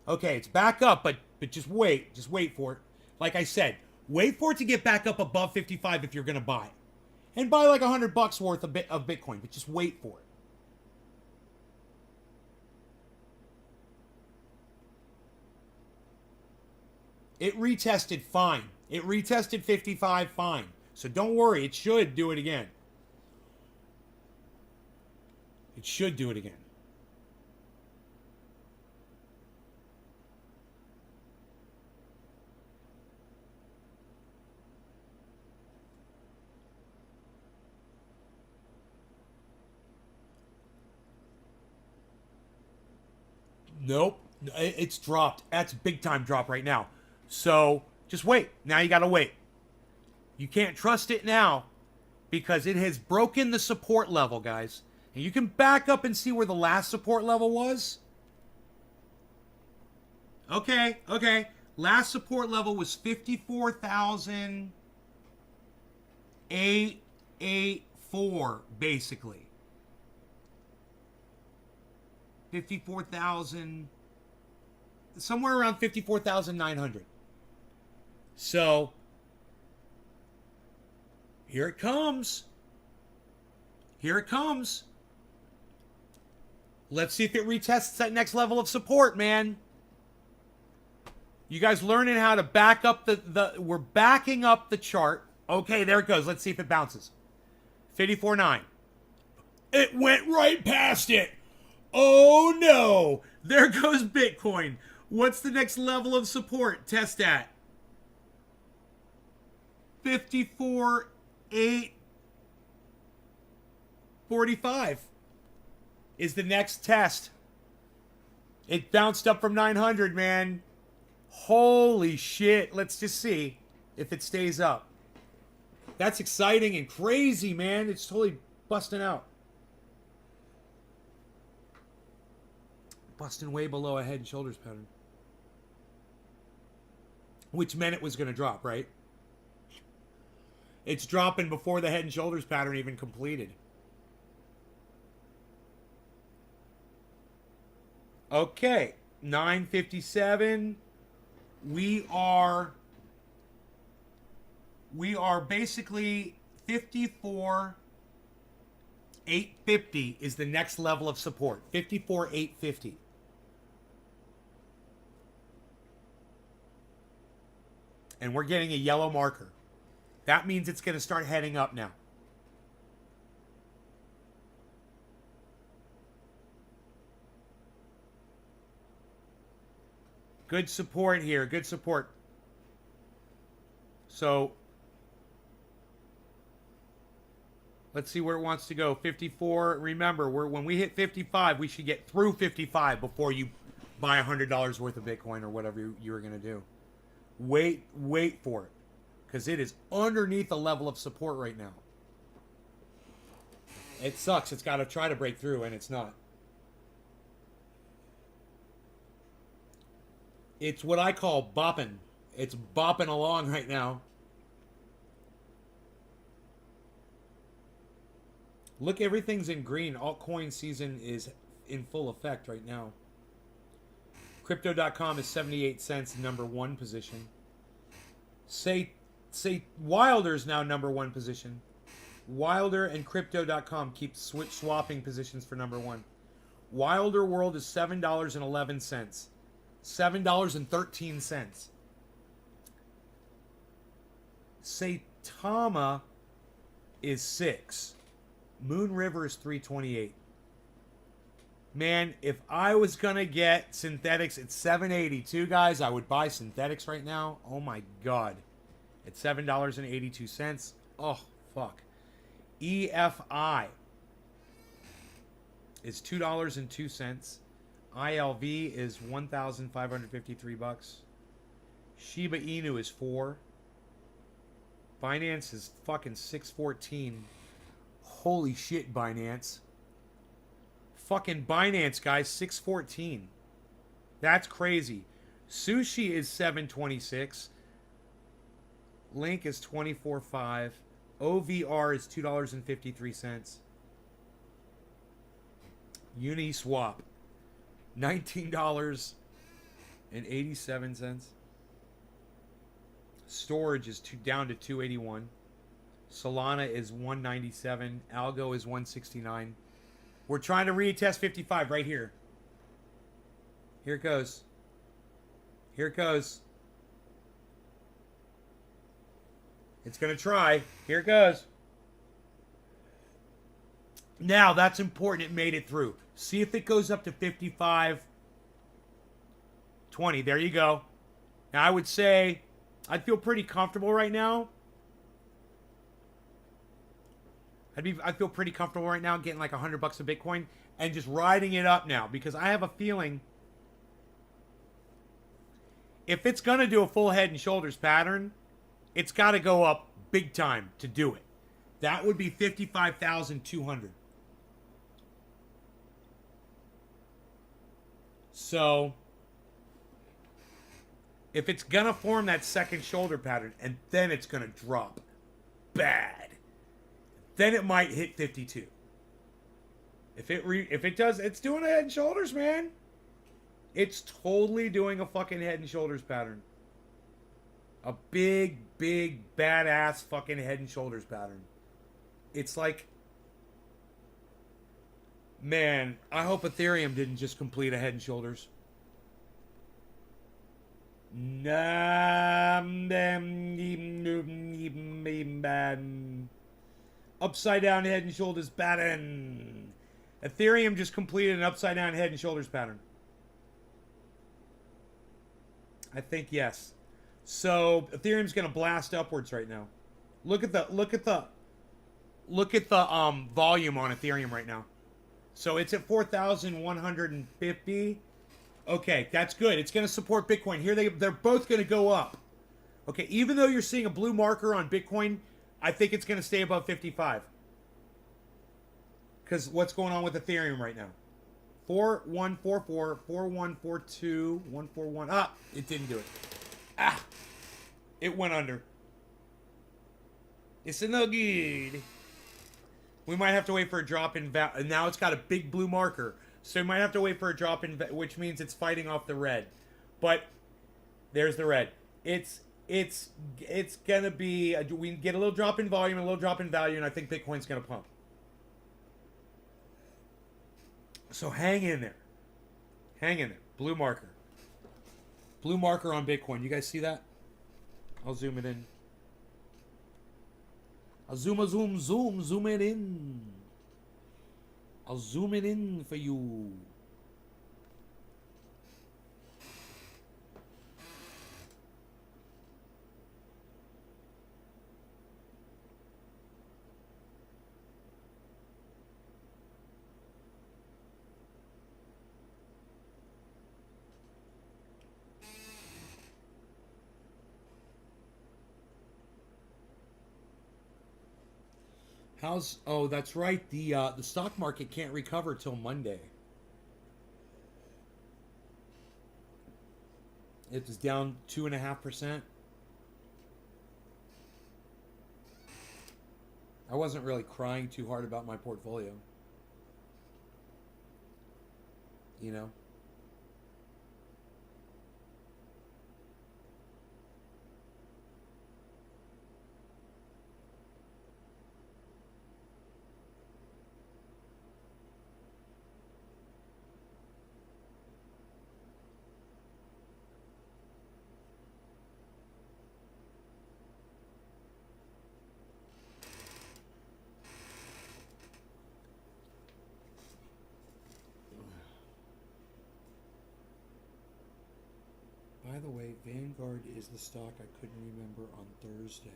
Okay, it's back up, but just wait. Just wait for it. Like I said, wait for it to get back up above 55 if you're going to buy. And buy like $100 worth of Bitcoin, but just wait for it. It retested fine. It retested 55 fine. So don't worry, it should do it again. It should do it again. Nope. It's dropped. That's a big time drop right now. So just wait. Now you got to wait. You can't trust it now because it has broken the support level, guys. And you can back up and see where the last support level was. Okay. Last support level was 54,884, basically. 54,000, somewhere around 54,900. So, here it comes. Here it comes. Let's see if it retests that next level of support, man. You guys learning how to back up we're backing up the chart. Okay, there it goes. Let's see if it bounces. 54.9. It went right past it. Oh no! There goes Bitcoin. What's the next level of support? Test at 54,845 is the next test. It bounced up from 900, man. Holy shit. Let's just see if it stays up. That's exciting and crazy, man. It's totally busting out. Busting way below a head and shoulders pattern. Which meant it was going to drop, right? It's dropping before the head and shoulders pattern even completed. Okay, 957. We are basically 54,850 is the next level of support. 54,850. And we're getting a yellow marker. That means it's going to start heading up now. Good support here. Good support. So, let's see where it wants to go. 54. Remember, when we hit 55, we should get through 55 before you buy $100 worth of Bitcoin or whatever you were going to do. Wait for it. Because it is underneath the level of support right now. It sucks. It's got to try to break through, and it's not. It's what I call bopping. It's bopping along right now. Look, everything's in green. Altcoin season is in full effect right now. Crypto.com is 78 cents, number one position. Say Wilder's now number one position. Wilder and Crypto.com keep swapping positions for number one. Wilder World is $7.11. $7.13. Saitama is 6. Moon River is 328. Man, if I was gonna get synthetics at 782, guys, I would buy synthetics right now. Oh my god. At $7.82. Oh, fuck. EFI is $2.02. ILV is $1,553. Shiba Inu is 4. Binance is fucking 614. Holy shit, Binance. Fucking Binance, guys, 614. That's crazy. Sushi is 726. Link is 24.5. OVR is $2.53. Uniswap, $19.87. Storage is down to 281. Solana is 197. Algo is 169. We're trying to retest 55 right here. Here it goes. Here it goes. It's going to try. Here it goes. Now, that's important. It made it through. See if it goes up to 55.20. There you go. Now, I would say I'd feel pretty comfortable right now. I'd feel pretty comfortable right now getting like $100 of Bitcoin and just riding it up now, because I have a feeling if it's going to do a full head and shoulders pattern, it's got to go up big time to do it. That would be 55,200. So, if it's going to form that second shoulder pattern and then it's going to drop bad, then it might hit 52. If it does, it's doing a head and shoulders, man. It's totally doing a fucking head and shoulders pattern. A big, big, badass fucking head and shoulders pattern. It's like, man, I hope Ethereum didn't just complete a head and shoulders. Upside down head and shoulders pattern. Ethereum just completed an upside down head and shoulders pattern. I think yes. So Ethereum's gonna blast upwards right now. Look at the volume on Ethereum right now. So it's at 4,150. Okay, that's good. It's gonna support Bitcoin. Here they're both gonna go up. Okay, even though you're seeing a blue marker on Bitcoin, I think it's gonna stay above 55. Because what's going on with Ethereum right now? 4144, 4142, 141. Ah, it didn't do it. Ah, it went under. It's no good. We might have to wait for a drop in value. Now it's got a big blue marker. So we might have to wait for a drop in, which means it's fighting off the red. But there's the red. It's gonna be, we get a little drop in volume, a little drop in value, and I think Bitcoin's gonna pump. So hang in there. Hang in there. Blue marker. Blue marker on Bitcoin. You guys see that? I'll zoom it in. I'll zoom it in. I'll zoom it in for you. Oh, that's right. The stock market can't recover till Monday. It was down 2.5%. I wasn't really crying too hard about my portfolio. You know? By the way, Vanguard is the stock I couldn't remember on Thursday.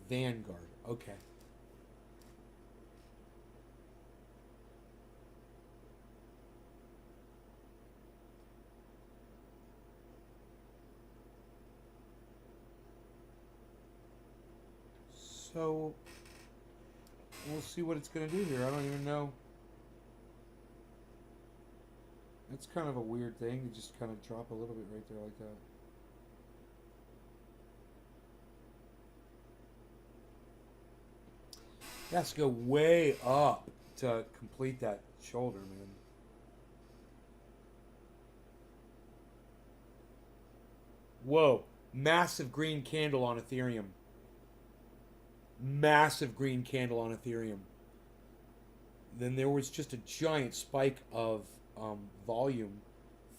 Vanguard, okay. So we'll see what it's going to do here. I don't even know. It's kind of a weird thing to just kind of drop a little bit right there like that. It has to go way up to complete that shoulder, man. Whoa. Massive green candle on Ethereum. Massive green candle on Ethereum. Then there was just a giant spike of volume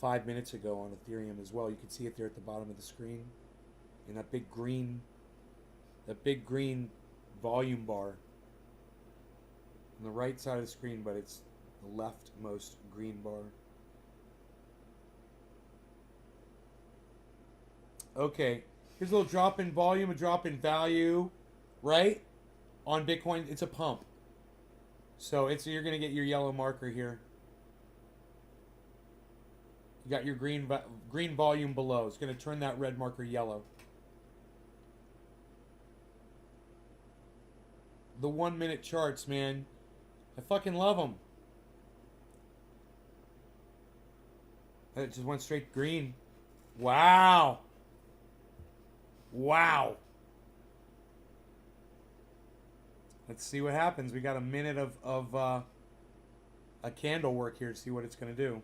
5 minutes ago on Ethereum as well. You can see it there at the bottom of the screen. And that big green volume bar on the right side of the screen, but it's the leftmost green bar. Okay, here's a little drop in volume, a drop in value, right? On Bitcoin, it's a pump. So you're going to get your yellow marker here. You got your green volume below. It's going to turn that red marker yellow. The 1 minute charts, man. I fucking love them. It just went straight green. Wow. Wow. Let's see what happens. We got a minute of a candle work here to see what it's going to do.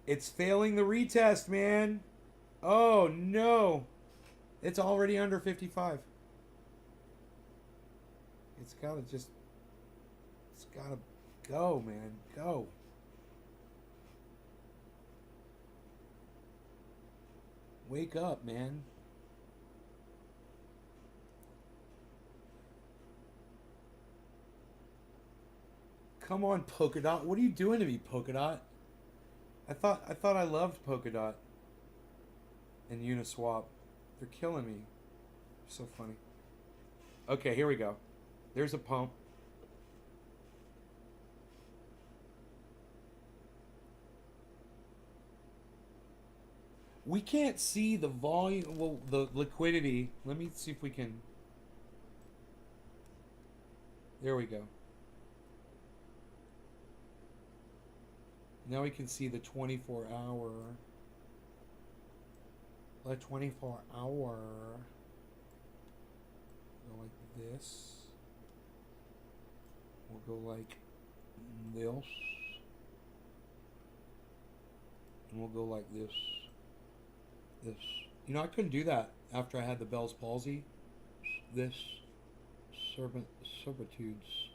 It's failing the retest, man. Oh, no. It's already under 55. It's got to go, man. Go. Wake up, man. Come on, Polkadot. What are you doing to me, Polkadot? I thought I loved Polkadot and Uniswap. They're killing me. So funny. Okay, here we go. There's a pump. We can't see the volume, well, the liquidity. Let me see if we can. There we go. Now we can see the 24 hour. The 24 hour. Go like this. We'll go like this. And we'll go like this. This. You know, I couldn't do that after I had the Bell's palsy. This. Servitudes.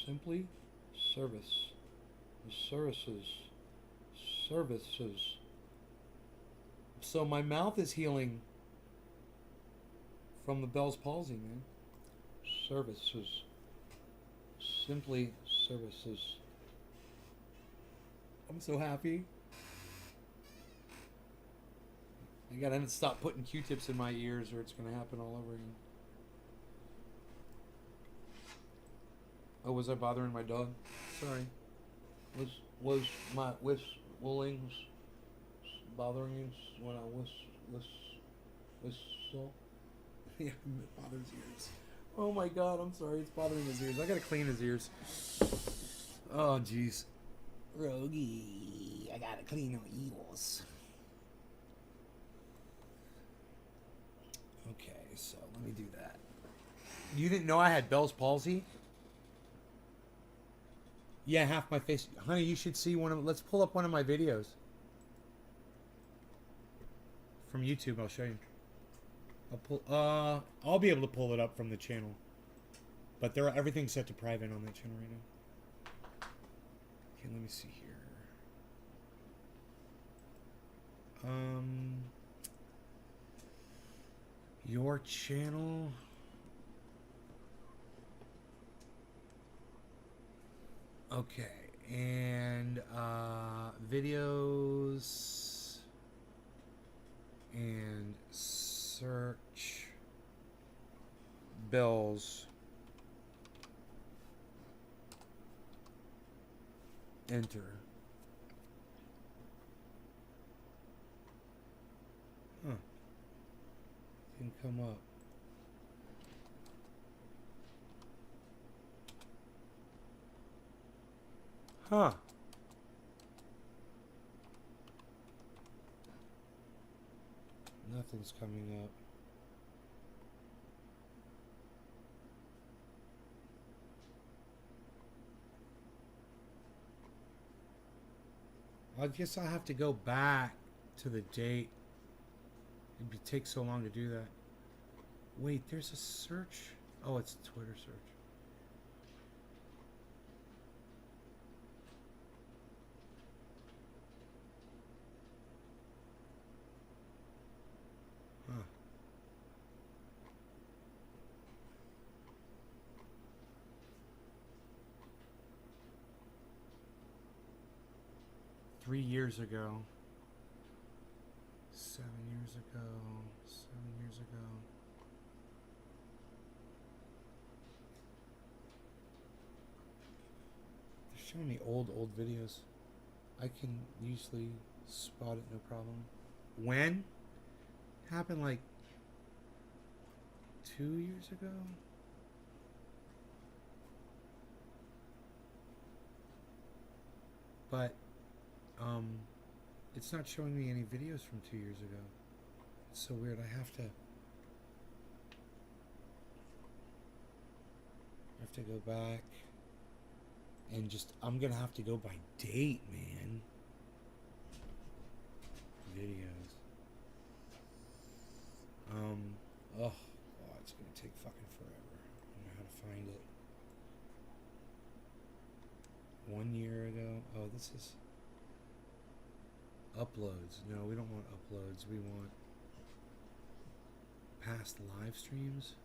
Simply. Service. Services. So my mouth is healing from the Bell's palsy, man. Services. Simply services. I'm so happy. I gotta stop putting Q-tips in my ears or it's gonna happen all over again. Oh, was I bothering my dog? Sorry. Was my whistlings bothering you when I whistle? Yeah, it bothers ears. Oh my god, I'm sorry, it's bothering his ears. I gotta clean his ears. Oh jeez. Rogie, I gotta clean your ears. Okay, so let me do that. You didn't know I had Bell's palsy? Yeah, half my face. Honey, you should see one of. Let's pull up one of my videos from YouTube. I'll show you. I'll be able to pull it up from the channel, but everything's set to private on that channel right now. Okay, let me see here. Your channel. Okay, and videos and search Bell's, enter. fucking come up. Huh. Nothing's coming up. I guess I have to go back to the date. It takes so long to do that. Wait, there's a search. Oh, it's a Twitter search. Huh. Three years ago. 7 years ago. 7 years ago. They're showing me old videos. I can usually spot it, no problem. When? Happened like 2 years ago? But it's not showing me any videos from 2 years ago. It's so weird. I have to go back and just, I'm gonna have to go by date, man. Videos. Oh God, it's gonna take fucking forever. I don't know how to find it. 1 year ago. Oh, this is uploads. No, we don't want uploads. We want past live streams.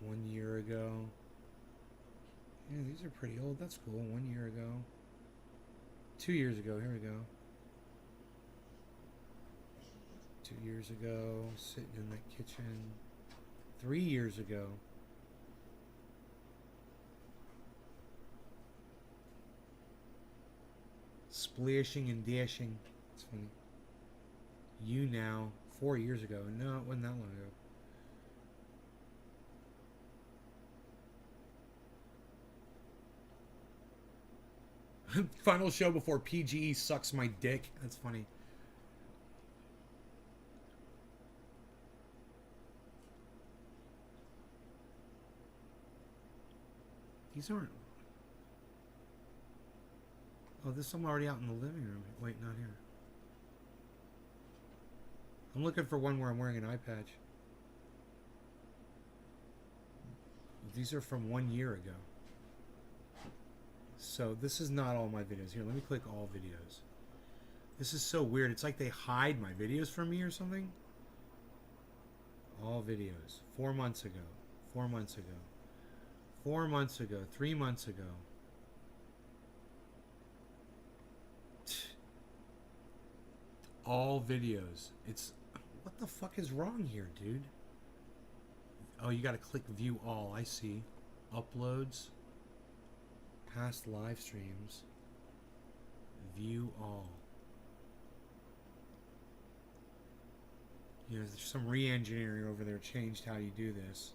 One year ago. Yeah, these are pretty old. That's cool. 1 year ago. 2 years ago. Here we go. 2 years ago. Sitting in that kitchen. 3 years ago. Splashing and dashing. It's funny. You now. 4 years ago. No, it wasn't that long ago. Final show before PGE sucks my dick. That's funny. These aren't. Oh, this I'm already out in the living room. Wait, not here. I'm looking for one where I'm wearing an eye patch. These are from 1 year ago. So this is not all my videos. Here, let me click all videos. This is so weird. It's like they hide my videos from me or something. All videos. 4 months ago. 4 months ago. 4 months ago. 3 months ago. All videos. It's... What the fuck is wrong here, dude? Oh, you gotta click view all. I see. Uploads. Past live streams. View all. You know, there's some re-engineering over there changed how you do this.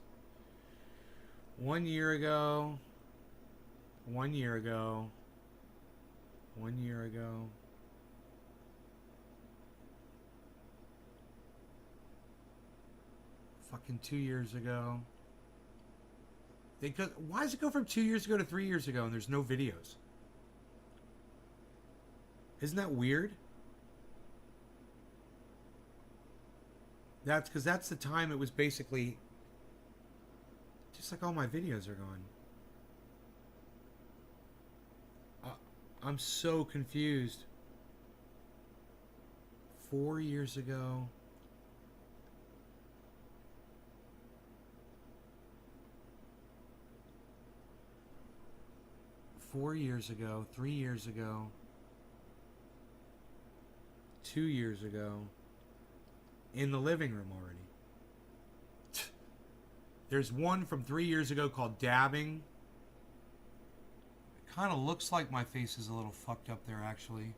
1 year ago. 1 year ago. 1 year ago. Fucking 2 years ago. Why does it go from 2 years ago to 3 years ago and there's no videos? Isn't that weird? That's because that's the time it was basically just like all my videos are gone. I'm so confused. 4 years ago. 4 years ago, 3 years ago, 2 years ago, in the living room already. There's one from 3 years ago called Dabbing. It kind of looks like my face is a little fucked up there, actually.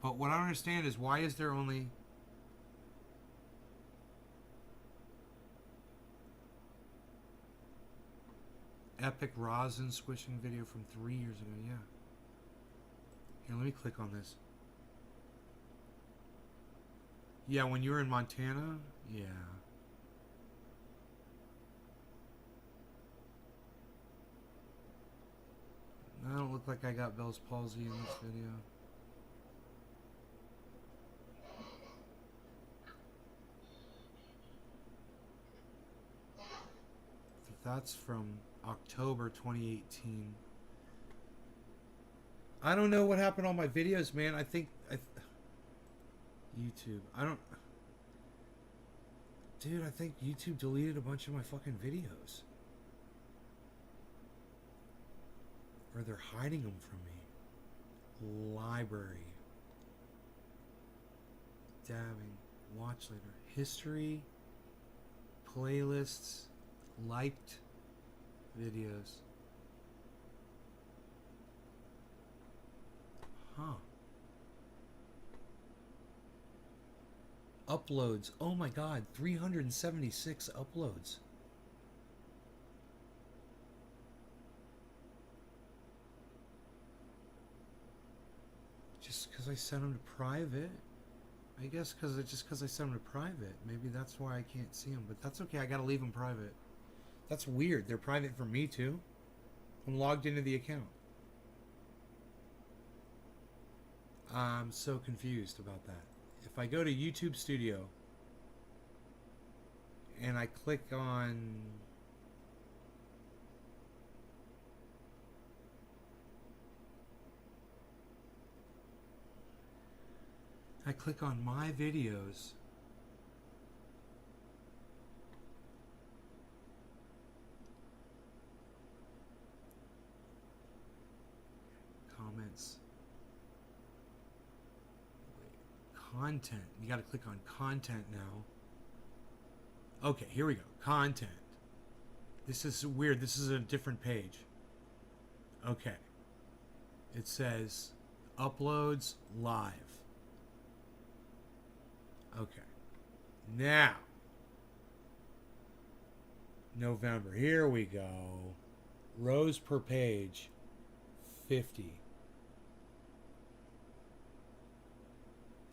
But what I don't understand is why is there only... Epic rosin squishing video from 3 years ago, yeah. Here, let me click on this. Yeah, when you were in Montana? Yeah. I don't look like I got Bell's palsy in this video. That's from October 2018. I don't know what happened to all my videos, man. I think... YouTube. I don't... Dude, I think YouTube deleted a bunch of my fucking videos. Or they're hiding them from me. Library. Dabbing. Watch later. History. Playlists. Liked videos. Huh. Uploads. Oh my god, 376 uploads. Just because I sent them to private. I guess because I sent them to private. Maybe that's why I can't see them. But that's okay, I gotta leave them private. That's weird. They're private for me too. I'm logged into the account. I'm so confused about that. If I go to YouTube Studio and I click on my videos, comments, content. You got to click on content now. Okay, here we go. Content. This is weird. This is a different page. Okay. It says uploads live. Okay. Now. November. Here we go. Rows per page. 50.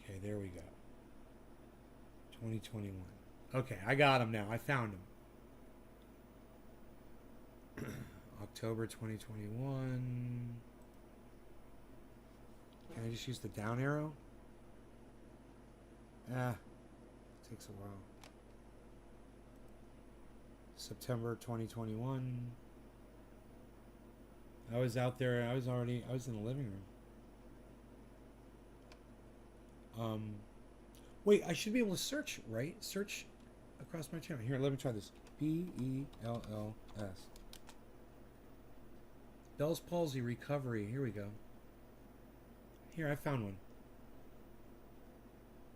Okay, there we go. 2021. Okay, I got them now. I found them. October 2021. Can I just use the down arrow? Takes a while. September 2021. I was out there. I was in the living room. Wait, I should be able to search, right? Search across my channel. Here, let me try this. BELLS. Bell's palsy recovery. Here we go. Here, I found one.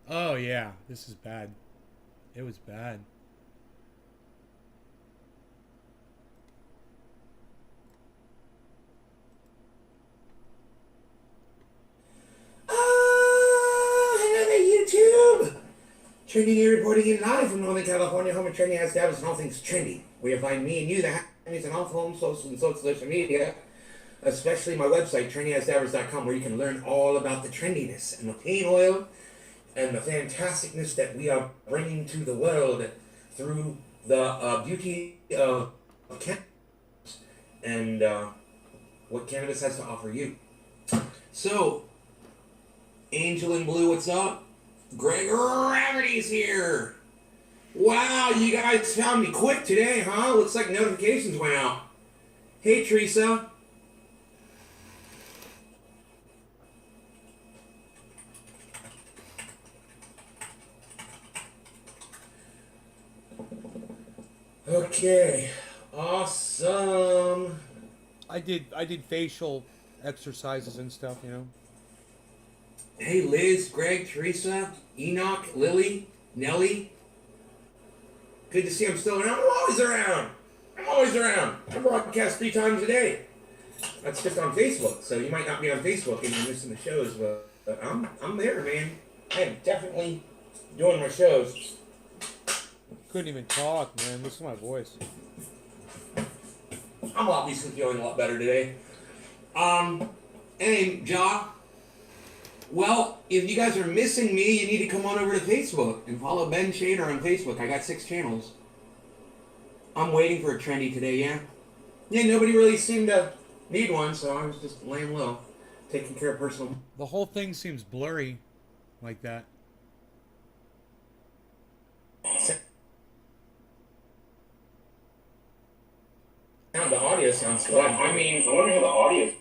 Oh, yeah. This is bad. It was bad. Trendy here reporting in live from Northern California, home of Trendy has established and all things trendy. Where you find me and you, the happenings and all home social media, especially my website, trendyasdabbers.com, where you can learn all about the trendiness and the pain oil and the fantasticness that we are bringing to the world through the beauty of cannabis and what cannabis has to offer you. So, Angel in Blue, what's up? Greg Gravity's here. Wow, you guys found me quick today, huh? Looks like notifications went out. Hey, Teresa. Okay, awesome. I did facial exercises and stuff, you know. Hey, Liz, Greg, Teresa, Enoch, Lily, Nellie. Good to see I'm still around. I'm always around. I'm always around. I broadcast 3 times a day. That's just on Facebook, so you might not be on Facebook and you're missing the shows, but But I'm there, man. I am definitely doing my shows. Couldn't even talk, man. Listen to my voice. I'm obviously feeling a lot better today. Hey, Ja. Well, if you guys are missing me, you need to come on over to Facebook and follow Ben Shader on Facebook. I got 6 channels. I'm waiting for a trendy today, yeah? Yeah, nobody really seemed to need one, so I was just laying low, taking care of personal... The whole thing seems blurry like that. Now the audio sounds good. I mean, I wonder how the audio.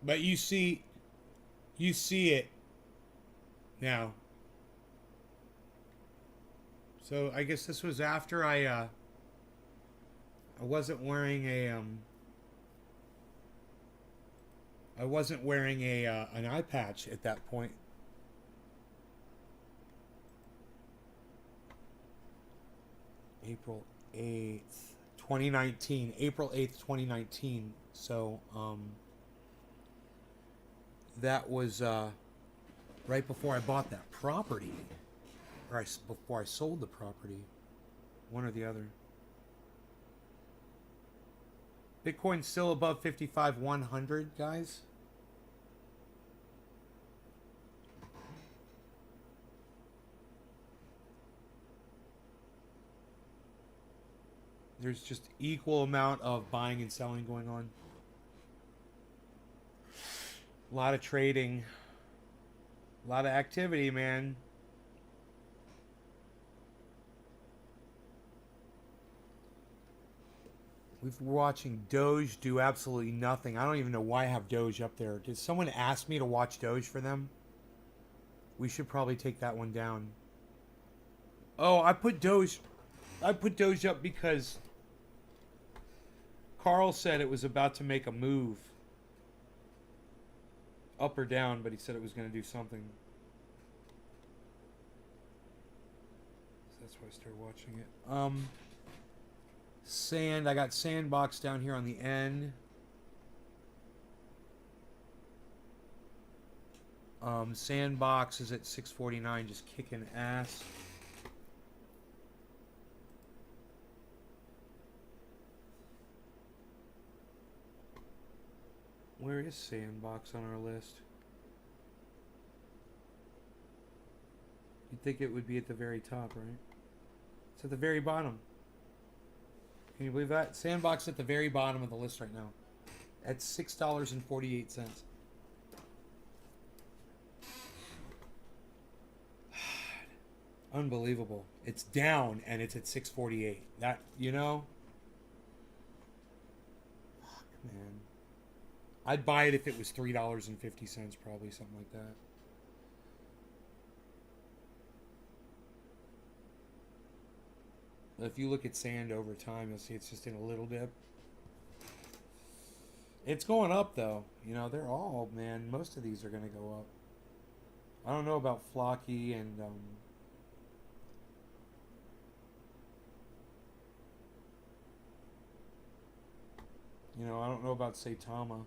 But you see it now. So I guess this was after I wasn't wearing a an eye patch at that point. April 8th, 2019. April 8th, 2019. So that was right before I bought that property, or before I sold the property, one or the other. Bitcoin's still above 55,100, guys. There's just equal amount of buying and selling going on. A lot of trading. A lot of activity, man. We've been watching Doge do absolutely nothing. I don't even know why I have Doge up there. Did someone ask me to watch Doge for them? We should probably take that one down. Oh, I put Doge up because Carl said it was about to make a move. Up or down, but he said it was going to do something. So that's why I started watching it. Sand, I got Sandbox down here on the end. Sandbox is at 649, just kicking ass. Where is Sandbox on our list? You'd think it would be at the very top, right? It's at the very bottom. Can you believe that? Sandbox at the very bottom of the list right now. At $6.48. Unbelievable. It's down and it's at 648. That, you know? Fuck, man. I'd buy it if it was $3.50, probably, something like that. If you look at sand over time, you'll see it's just in a little dip. It's going up, though. You know, they're all, man, most of these are going to go up. I don't know about Flocky and, you know, I don't know about Saitama.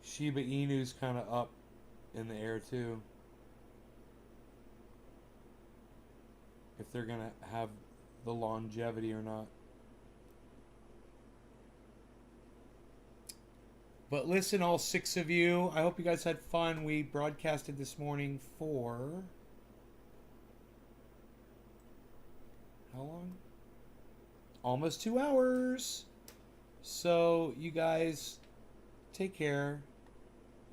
Shiba Inu's kind of up in the air too. If they're gonna have the longevity or not. But listen, all 6 of you, I hope you guys had fun. We broadcasted this morning for how long? Almost 2 hours. So you guys take care,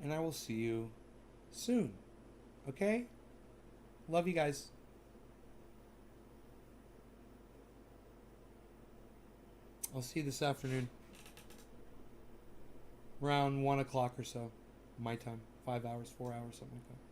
and I will see you soon. Okay? Love you guys. I'll see you this afternoon. Around 1 o'clock or so. My time. 5 hours, 4 hours, something like that.